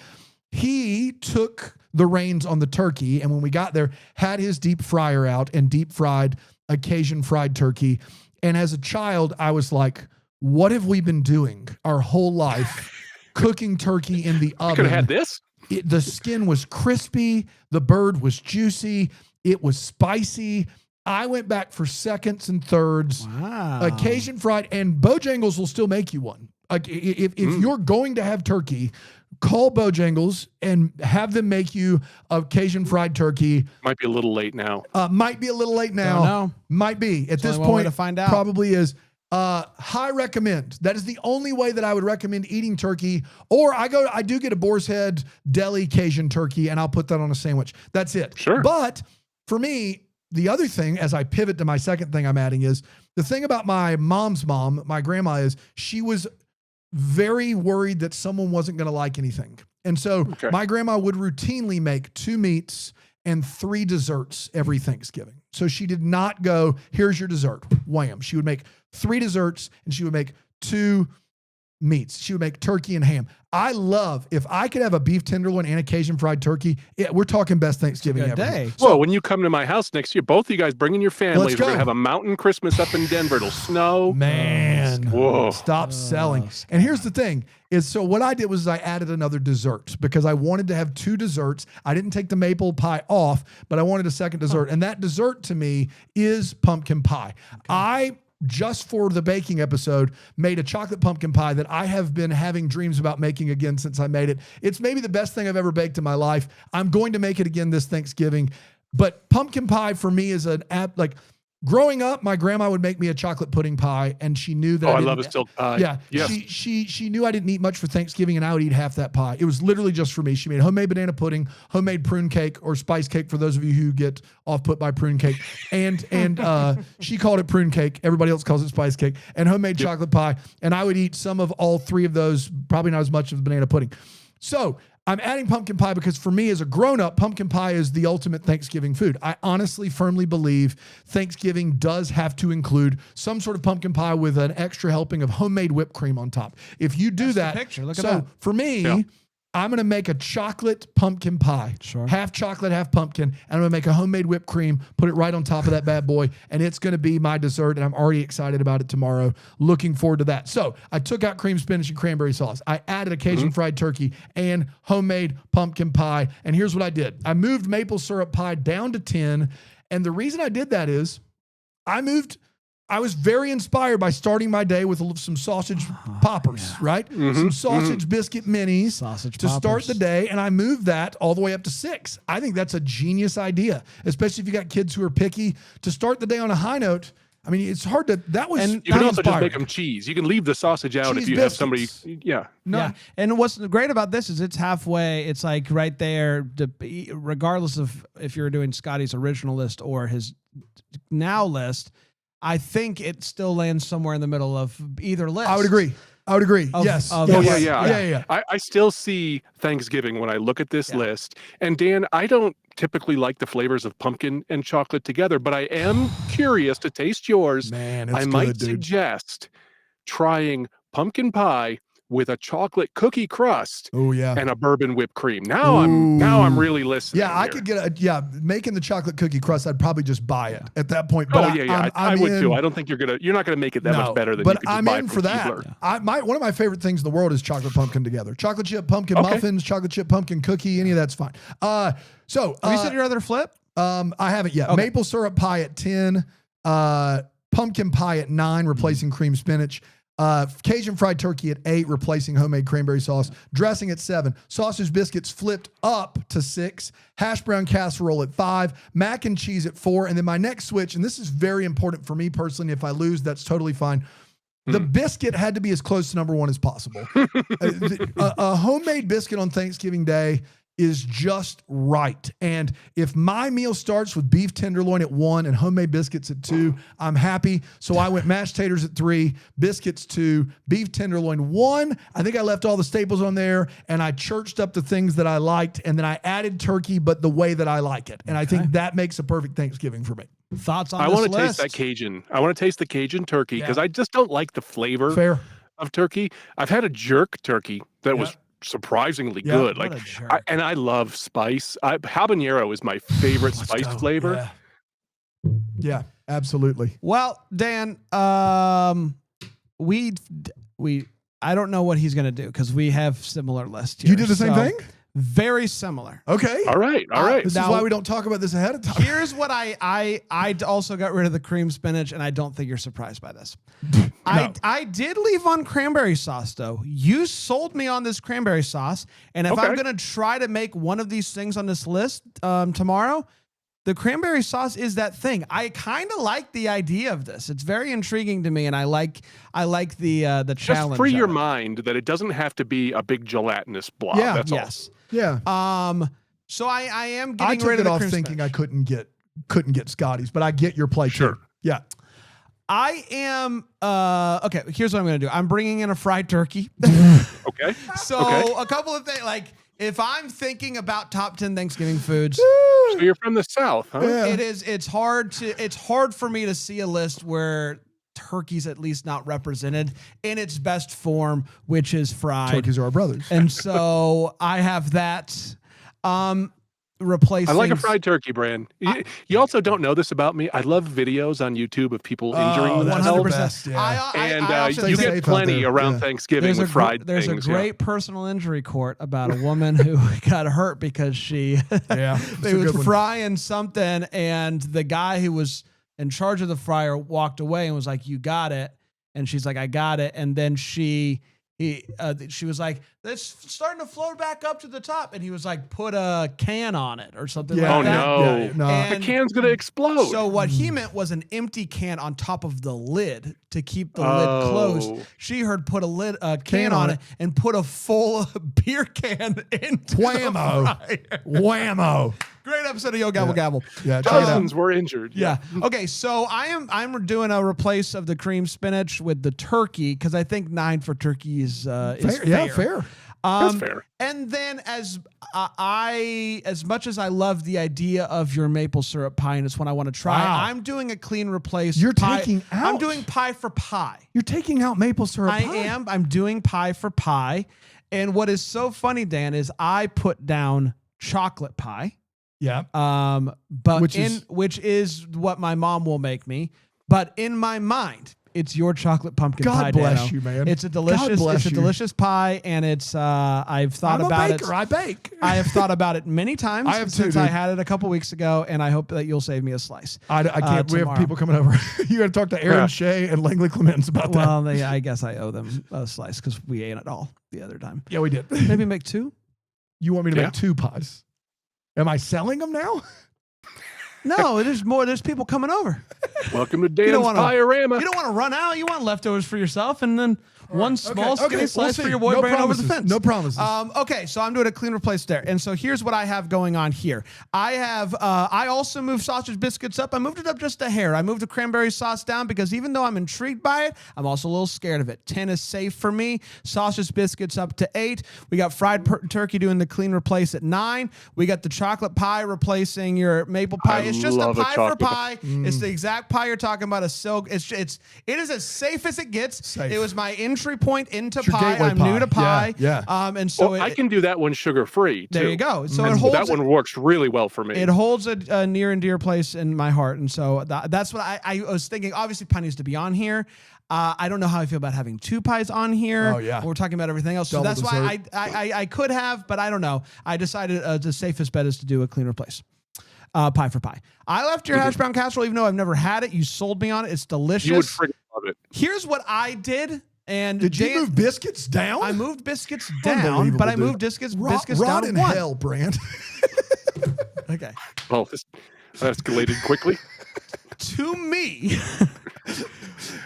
Speaker 1: he took the reins on the turkey, and when we got there, had his deep fryer out and deep fried a Cajun fried turkey. And as a child, I was like, what have we been doing our whole life? Cooking turkey in the oven.
Speaker 3: Could have had this.
Speaker 1: The skin was crispy. The bird was juicy. It was spicy. I went back for seconds and thirds.
Speaker 2: Wow.
Speaker 1: Cajun fried, and Bojangles will still make you one. Like if you're going to have turkey, call Bojangles and have them make you a Cajun fried turkey.
Speaker 3: Might be a little late now.
Speaker 1: Might be a little late now.
Speaker 2: Don't know.
Speaker 1: Might be. At this point, to find out. Probably is. High recommend. That is the only way that I would recommend eating turkey. Or I do get a Boar's Head deli Cajun turkey, and I'll put that on a sandwich. That's it.
Speaker 3: Sure.
Speaker 1: But for me, the other thing, as I pivot to my second thing I'm adding, is the thing about my mom's mom, my grandma, is she was very worried that someone wasn't going to like anything. And so my grandma would routinely make 2 meats and 3 desserts every Thanksgiving. So she did not go, here's your dessert, wham. She would make 3 desserts, and she would make 2 meats. She would make turkey and ham. I love, if I could have a beef tenderloin and a Cajun fried turkey, we're talking best Thanksgiving ever.
Speaker 2: Day.
Speaker 3: So when you come to my house next year, both of you guys bring in your families. We're going to have a mountain Christmas up in Denver. It'll snow.
Speaker 1: Man,
Speaker 3: whoa.
Speaker 1: Stop selling. And here's the thing is, so what I did was I added another dessert because I wanted to have 2 desserts. I didn't take the maple pie off, but I wanted a second dessert. And that dessert to me is pumpkin pie. I just for the baking episode, made a chocolate pumpkin pie that I have been having dreams about making again since I made it. It's maybe the best thing I've ever baked in my life. I'm going to make it again this Thanksgiving. But pumpkin pie for me is an app, like growing up, my grandma would make me a chocolate pudding pie, and she knew that
Speaker 3: I love a silk pie.
Speaker 1: Yeah. Yes. She knew I didn't eat much for Thanksgiving, and I would eat half that pie. It was literally just for me. She made homemade banana pudding, homemade prune cake or spice cake for those of you who get off put by prune cake. And she called it prune cake. Everybody else calls it spice cake, and homemade chocolate pie. And I would eat some of all 3 of those, probably not as much of the banana pudding. So I'm adding pumpkin pie because for me as a grown-up, pumpkin pie is the ultimate Thanksgiving food. I honestly, firmly believe Thanksgiving does have to include some sort of pumpkin pie with an extra helping of homemade whipped cream on top. If you do that,
Speaker 2: Look at that.
Speaker 1: For me, I'm going to make a chocolate pumpkin pie.
Speaker 2: Sure.
Speaker 1: Half chocolate, half pumpkin. And I'm going to make a homemade whipped cream, put it right on top of that bad boy, and it's going to be my dessert, and I'm already excited about it tomorrow. Looking forward to that. So I took out cream spinach and cranberry sauce. I added a Cajun fried turkey and homemade pumpkin pie. And here's what I did. I moved maple syrup pie down to 10. And the reason I did that is I was very inspired by starting my day with some sausage poppers, right? Some sausage biscuit minis to start the day. And I moved that all the way up to 6. I think that's a genius idea, especially if you got kids who are picky, to start the day on a high note. I mean, it's hard to, that was,
Speaker 3: and you can also just make them cheese. You can leave the sausage out if you have somebody. Yeah.
Speaker 2: Yeah. And what's great about this is it's halfway. It's like right there, regardless of if you're doing Scotty's original list or his now list. I think it still lands somewhere in the middle of either list.
Speaker 1: I would agree. Yes.
Speaker 3: Yeah. I still see Thanksgiving when I look at this list. And Dan, I don't typically like the flavors of pumpkin and chocolate together, but I am curious to taste yours.
Speaker 1: Man, it's
Speaker 3: I might suggest trying pumpkin pie with a chocolate cookie crust and a bourbon whipped cream. Now I'm really listening.
Speaker 1: Yeah, I could get making the chocolate cookie crust, I'd probably just buy it at that point. But
Speaker 3: I would too. I don't think you're not gonna make it that much better than you could just buy
Speaker 1: I'm in for that. One of my favorite things in the world is chocolate pumpkin together. Chocolate chip pumpkin muffins, chocolate chip pumpkin cookie, any of that's fine. So
Speaker 2: have you said your other flip?
Speaker 1: I haven't yet. Okay. Maple syrup pie at 10, pumpkin pie at 9, replacing cream spinach. Cajun fried turkey at 8, replacing homemade cranberry sauce. Dressing at 7. Sausage biscuits flipped up to 6. Hash brown casserole at 5. Mac and cheese at 4. And then my next switch, and this is very important for me personally. If I lose, that's totally fine. The biscuit had to be as close to number 1 as possible. A homemade biscuit on Thanksgiving Day is just right. And if my meal starts with beef tenderloin at 1 and homemade biscuits at 2, I'm happy. So I went mashed taters at 3, biscuits 2, beef tenderloin 1. I think I left all the staples on there, and I churched up the things that I liked, and then I added turkey, but the way that I like it. And I think that makes a perfect Thanksgiving for me.
Speaker 2: Thoughts on
Speaker 3: I
Speaker 2: this
Speaker 3: want to
Speaker 2: list?
Speaker 3: taste that Cajun. I want to taste the Cajun turkey because I just don't like the flavor of turkey. I've had a jerk turkey that was surprisingly good. Like, I love spice. Habanero is my favorite spice flavor.
Speaker 1: Yeah, absolutely.
Speaker 2: Well, Dan, we I don't know what he's gonna do because we have similar lists here.
Speaker 1: You did the same thing?
Speaker 2: Very similar.
Speaker 1: Okay.
Speaker 3: All right.
Speaker 1: This is why we don't talk about this ahead of time.
Speaker 2: Here's what I also got rid of the cream spinach, and I don't think you're surprised by this. No. I did leave on cranberry sauce, though. You sold me on this cranberry sauce, and if I'm going to try to make one of these things on this list tomorrow, the cranberry sauce is that thing. I kind of like the idea of this. It's very intriguing to me, and I like the challenge.
Speaker 3: Just free your mind that it doesn't have to be a big gelatinous blob.
Speaker 2: Yeah.
Speaker 3: That's all.
Speaker 1: Yeah.
Speaker 2: So I am getting
Speaker 1: took
Speaker 2: rid of
Speaker 1: it
Speaker 2: the
Speaker 1: off
Speaker 2: cream
Speaker 1: thinking
Speaker 2: spinach.
Speaker 1: I couldn't get Scotty's, but I get your play too. Yeah.
Speaker 2: I am okay. Here's what I'm going to do. I'm bringing in a fried turkey.
Speaker 3: Okay.
Speaker 2: So a couple of things, like if I'm thinking about top 10 Thanksgiving foods,
Speaker 3: so you're from the South, huh?
Speaker 2: Yeah. It's hard for me to see a list where turkey's at least not represented in its best form, which is fried.
Speaker 1: Turkeys are our brothers.
Speaker 2: And so I have that replacing.
Speaker 3: I like a fried turkey, Bran. You also don't know this about me. I love videos on YouTube of people injuring themselves.
Speaker 2: 100%.
Speaker 3: And you get plenty around Thanksgiving with fried
Speaker 2: There's
Speaker 3: things.
Speaker 2: a great personal injury court about a woman who got hurt because she was frying something, and the guy who was in charge of the fryer walked away and was like, "You got it." And she's like, "I got it." And then she was like, "It's starting to float back up to the top." And he was like, "Put a can on it or something like that."
Speaker 3: Oh, no. The can's going to explode.
Speaker 2: So what he meant was an empty can on top of the lid to keep the lid closed. She heard put a can on it and put a full beer can into
Speaker 1: Whammo.
Speaker 2: the fryer.
Speaker 1: Whammo.
Speaker 2: Great episode of Yo Gabble Gabble.
Speaker 1: Yeah,
Speaker 3: dozens were injured.
Speaker 2: Yeah. Okay, so I'm doing a replace of the cream spinach with the turkey because I think 9 for turkey is fair.
Speaker 1: Yeah, fair.
Speaker 3: That's fair.
Speaker 2: And then as much as I love the idea of your maple syrup pie, and it's one I want to try, I'm doing a clean replace.
Speaker 1: You're
Speaker 2: pie.
Speaker 1: taking out.
Speaker 2: I'm doing pie for pie.
Speaker 1: You're taking out maple syrup pie.
Speaker 2: I am. I'm doing pie for pie. And what is so funny, Dan, is I put down chocolate pie.
Speaker 1: Yeah.
Speaker 2: But which is what my mom will make me. But in my mind, it's your chocolate pumpkin pie.
Speaker 1: God bless you, man.
Speaker 2: It's a delicious pie, and it's I've thought about it.
Speaker 1: I bake.
Speaker 2: I have thought about it many times
Speaker 1: I have
Speaker 2: since
Speaker 1: too,
Speaker 2: I
Speaker 1: dude.
Speaker 2: had it a couple weeks ago, and I hope that you'll save me a slice.
Speaker 1: I can't. We have people coming over. You got to talk to Aaron Shea and Langley Clements about that.
Speaker 2: Well, I guess I owe them a slice because we ate it all the other time.
Speaker 1: Yeah, we did.
Speaker 2: Maybe make 2.
Speaker 1: You want me to make 2 pies? Am I selling them now?
Speaker 2: No, there's more. There's people coming over.
Speaker 3: Welcome to Dan's Pie-orama.
Speaker 2: You don't want to run out. You want leftovers for yourself, and then one small skinny slice for your boy Brand over the fence.
Speaker 1: No promises.
Speaker 2: Okay, so I'm doing a clean replace there. And so here's what I have going on here. I also moved sausage biscuits up. I moved it up just a hair. I moved the cranberry sauce down because even though I'm intrigued by it, I'm also a little scared of it. 10 is safe for me. Sausage biscuits up to 8. We got fried turkey doing the clean replace at 9. We got the chocolate pie replacing your maple pie. It's just a pie for pie. It's the exact pie you're talking about. A silk. It is as safe as it gets.
Speaker 1: Safe.
Speaker 2: It was my entry point into pie. I'm new to pie.
Speaker 1: Yeah.
Speaker 2: And so
Speaker 3: I can do that one sugar free too.
Speaker 2: There you go. So it holds.
Speaker 3: That one works really well for me.
Speaker 2: It holds a near and dear place in my heart, and so that's what I was thinking. Obviously, pie needs to be on here. I don't know how I feel about having 2 pies on here.
Speaker 1: Oh yeah.
Speaker 2: We're talking about everything else, so that's why I could have, but I don't know. I decided the safest bet is to do a clean replace. Pie for pie. I left your hash brown casserole, even though I've never had it. You sold me on it. It's delicious.
Speaker 3: You would freaking love it.
Speaker 2: Here's what I did. And
Speaker 1: did you move biscuits down?
Speaker 2: I moved biscuits down, but I moved biscuits
Speaker 1: rot
Speaker 2: down
Speaker 1: in
Speaker 2: 1.
Speaker 1: hell, Brand.
Speaker 2: Okay.
Speaker 3: Well, this escalated quickly.
Speaker 2: To me,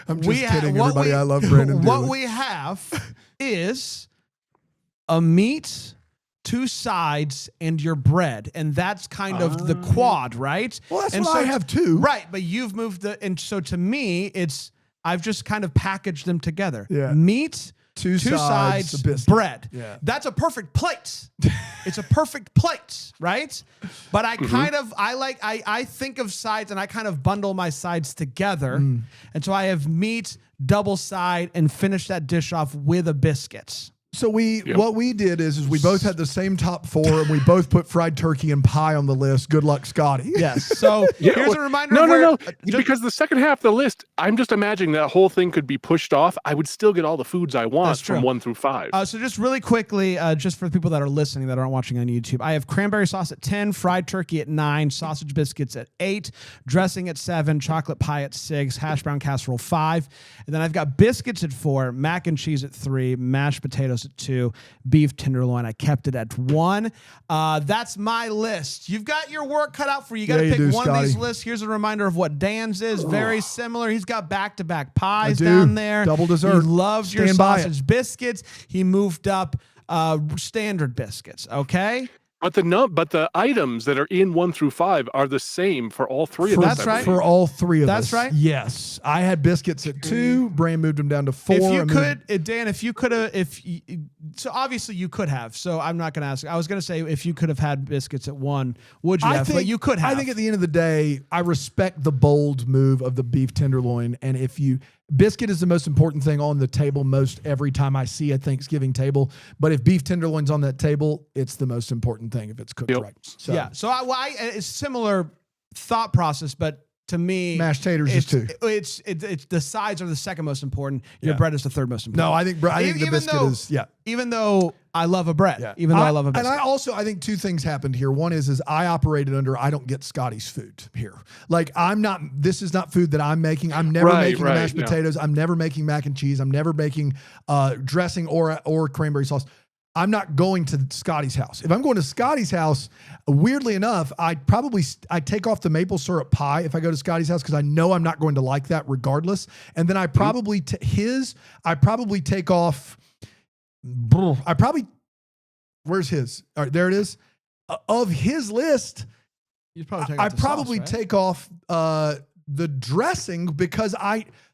Speaker 1: I'm just kidding, everybody. I love Brandon.
Speaker 2: What we have is a meat 2 sides and your bread, and that's kind of the quad, right?
Speaker 1: Well, that's
Speaker 2: and
Speaker 1: what I have too.
Speaker 2: Right, but you've moved and so to me, I've just kind of packaged them together.
Speaker 1: Yeah.
Speaker 2: Meat,
Speaker 1: two sides,
Speaker 2: bread.
Speaker 1: Yeah.
Speaker 2: That's a perfect plate. It's a perfect plate, right? But I kind of, I think of sides and I kind of bundle my sides together. And so I have meat, double side, and finish that dish off with a biscuit.
Speaker 1: So what we did is we both had the same top 4 and we both put fried turkey and pie on the list. Good luck, Scotty.
Speaker 2: Yes. So here's a reminder.
Speaker 3: No. Because the second half of the list, I'm just imagining that whole thing could be pushed off. I would still get all the foods I want from 1 through 5.
Speaker 2: So just really quickly, just for the people that are listening that aren't watching on YouTube, I have cranberry sauce at 10, fried turkey at 9, sausage biscuits at 8, dressing at 7, chocolate pie at 6, hash brown casserole 5, and then I've got biscuits at 4, mac and cheese at 3, mashed potatoes at 2, beef tenderloin. I kept it at 1. That's my list. You've got your work cut out for you. You got to pick one of these lists. Here's a reminder of what Dan's is. Very similar. He's got back-to-back pies down there.
Speaker 1: Double dessert.
Speaker 2: He loves your sausage biscuits. He moved up standard biscuits. Okay.
Speaker 3: But the items that are in 1 through 5 are the same for all 3 of them.
Speaker 2: That's right.
Speaker 1: For all 3 of us.
Speaker 2: That's right.
Speaker 1: Yes. I had biscuits at 2. Bran moved them down to 4.
Speaker 2: If you could, Dan, if you could have, so obviously you could have. So I'm not going to ask. I was going to say if you could have had biscuits at 1, would you have? But you could have.
Speaker 1: I think at the end of the day, I respect the bold move of the beef tenderloin. And biscuit is the most important thing on the table most every time I see a Thanksgiving table. But if beef tenderloin's on that table, it's the most important thing if it's cooked right. So,
Speaker 2: yeah. So it's similar thought process, but to me,
Speaker 1: mashed taters is 2.
Speaker 2: It's the sides are the second most important. Your bread is the third most important.
Speaker 1: No, I think the biscuit is
Speaker 2: Even though I love a bread, I love a biscuit.
Speaker 1: And I think 2 things happened here. One is I operated under I don't get Scotty's food here. Like this is not food that I'm making. I'm never making mashed potatoes. I'm never making mac and cheese. I'm never making dressing or cranberry sauce. I'm not going to Scotty's house. If I'm going to Scotty's house, weirdly enough, I take off the maple syrup pie if I go to Scotty's house because I know I'm not going to like that regardless. And then I probably take off. Where's his? All right, there it is. Of his list, take off the dressing because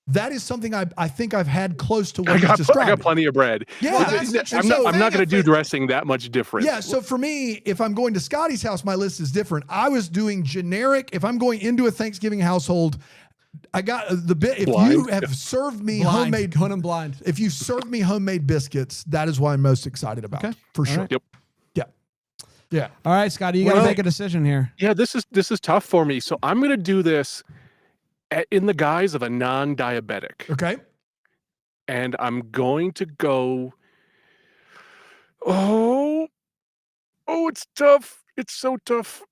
Speaker 1: that is something I think I've had close to what you described.
Speaker 3: I got plenty of bread.
Speaker 1: Yeah.
Speaker 3: I'm not going to do dressing that much different.
Speaker 1: Yeah, so for me, if I'm going to Scotty's house, my list is different. I was doing generic. If I'm going into a Thanksgiving household, I got the bit. If you have served me homemade,
Speaker 2: going in blind.
Speaker 1: If you served me homemade biscuits, that is what I'm most excited about. Okay. For sure.
Speaker 3: Right. Yep.
Speaker 1: Yeah.
Speaker 2: All right, Scotty, you got to make a decision here.
Speaker 3: Yeah, this is tough for me. So I'm going to do this in the guise of a non-diabetic.
Speaker 1: Okay.
Speaker 3: And I'm going to go. Oh, it's tough. It's so tough.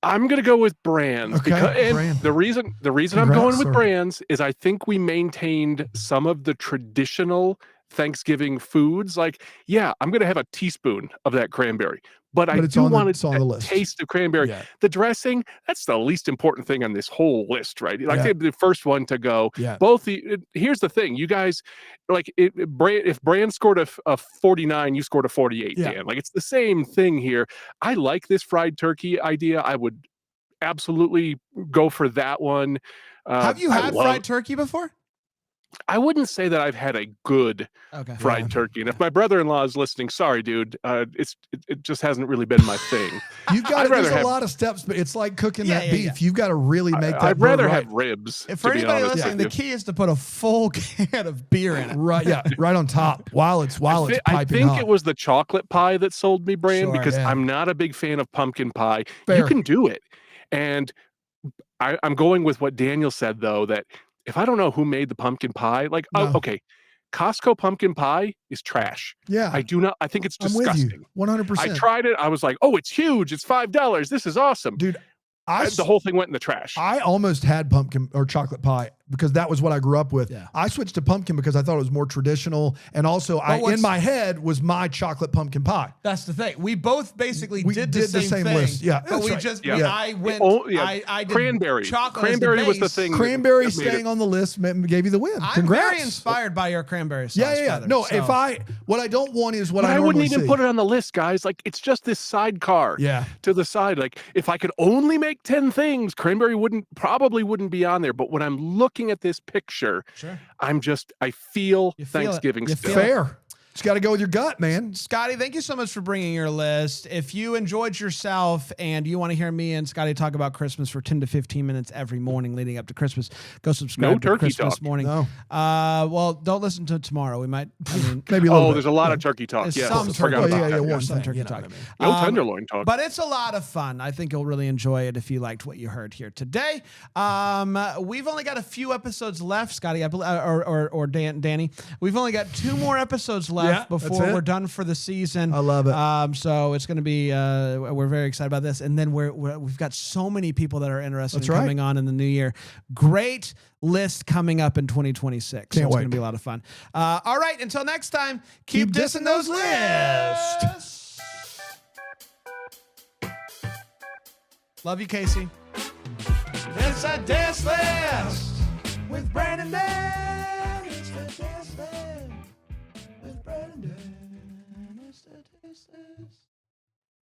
Speaker 3: I'm going to go with brands.
Speaker 1: Okay.
Speaker 3: The reason I'm going with brands is I think we maintained some of the traditional Thanksgiving foods. Like, yeah, I'm going to have a teaspoon of that cranberry, but I do want to taste the cranberry. Yeah. The dressing, that's the least important thing on this whole list, right? Like the first one to go.
Speaker 1: Yeah.
Speaker 3: Here's the thing, you guys, like if Brand scored a 49, you scored a 48, Dan. Like it's the same thing here. I like this fried turkey idea. I would absolutely go for that one.
Speaker 2: Have you had fried turkey before?
Speaker 3: I wouldn't say that I've had a good fried turkey. And if my brother-in-law is listening, sorry, dude, it just hasn't really been my thing.
Speaker 1: You've got there's a lot of steps, but it's like cooking that beef. Yeah. You've got to really make that.
Speaker 3: I'd rather have ribs.
Speaker 2: For anybody listening, the key is to put a full can of beer in it.
Speaker 1: Right, right on top while it's piping hot.
Speaker 3: I think it was the chocolate pie that sold me, Brand, because I'm not a big fan of pumpkin pie. Fair. You can do it. And I'm going with what Daniel said, though, that if I don't know who made the pumpkin pie, Costco pumpkin pie is trash.
Speaker 1: Yeah.
Speaker 3: I think it's disgusting.
Speaker 1: 100%.
Speaker 3: I tried it. I was like, oh, it's huge. It's $5. This is awesome.
Speaker 1: Dude,
Speaker 3: the whole thing went in the trash.
Speaker 1: I almost had pumpkin or chocolate pie because that was what I grew up with.
Speaker 2: Yeah.
Speaker 1: I switched to pumpkin because I thought it was more traditional. And also in my head was my chocolate pumpkin pie.
Speaker 2: That's the thing. We both basically did the same thing,
Speaker 1: list. Yeah.
Speaker 2: But we
Speaker 1: right.
Speaker 2: just,
Speaker 1: yeah.
Speaker 2: I went, I did
Speaker 3: cranberry.
Speaker 2: Chocolate
Speaker 3: Cranberry was the
Speaker 2: base.
Speaker 3: thing.
Speaker 1: Cranberry staying on the list gave you the win.
Speaker 2: I'm
Speaker 1: Congrats.
Speaker 2: very inspired by your cranberry sauce.
Speaker 1: Yeah. No, what I don't want is what
Speaker 3: but
Speaker 1: I
Speaker 3: I wouldn't
Speaker 1: normally
Speaker 3: even
Speaker 1: see.
Speaker 3: put it on the list, guys. Like, it's just this sidecar to the side. Like, if I could only make 10 things, cranberry probably wouldn't be on there. But when I'm looking at this picture, I feel Thanksgiving still.
Speaker 1: Fair. Just got to go with your gut, man.
Speaker 2: Scotty, thank you so much for bringing your list. If you enjoyed yourself and you want to hear me and Scotty talk about Christmas for 10 to 15 minutes every morning leading up to Christmas, go subscribe to Christmas Morning.
Speaker 1: No.
Speaker 2: Well, don't listen to it tomorrow. We might,
Speaker 1: maybe a little bit.
Speaker 3: There's a lot of turkey talk. Yeah,
Speaker 2: some
Speaker 3: forgot about that.
Speaker 2: Some turkey talk.
Speaker 3: No tenderloin talk.
Speaker 2: But it's a lot of fun. I think you'll really enjoy it if you liked what you heard here today. We've only got a few episodes left, Scotty, or Danny. We've only got 2 more episodes left before we're done for the season.
Speaker 1: I love it.
Speaker 2: So it's going to be, we're very excited about this. And then we've got so many people that are interested in coming on in the new year. Great list coming up in 2026. So it's going to be a lot of fun. All right. Until next time, keep dissing those lists. Love you, Casey. It's a diss list with Brandon Dan. It's the diss list with Brandon Dan. It's the diss list.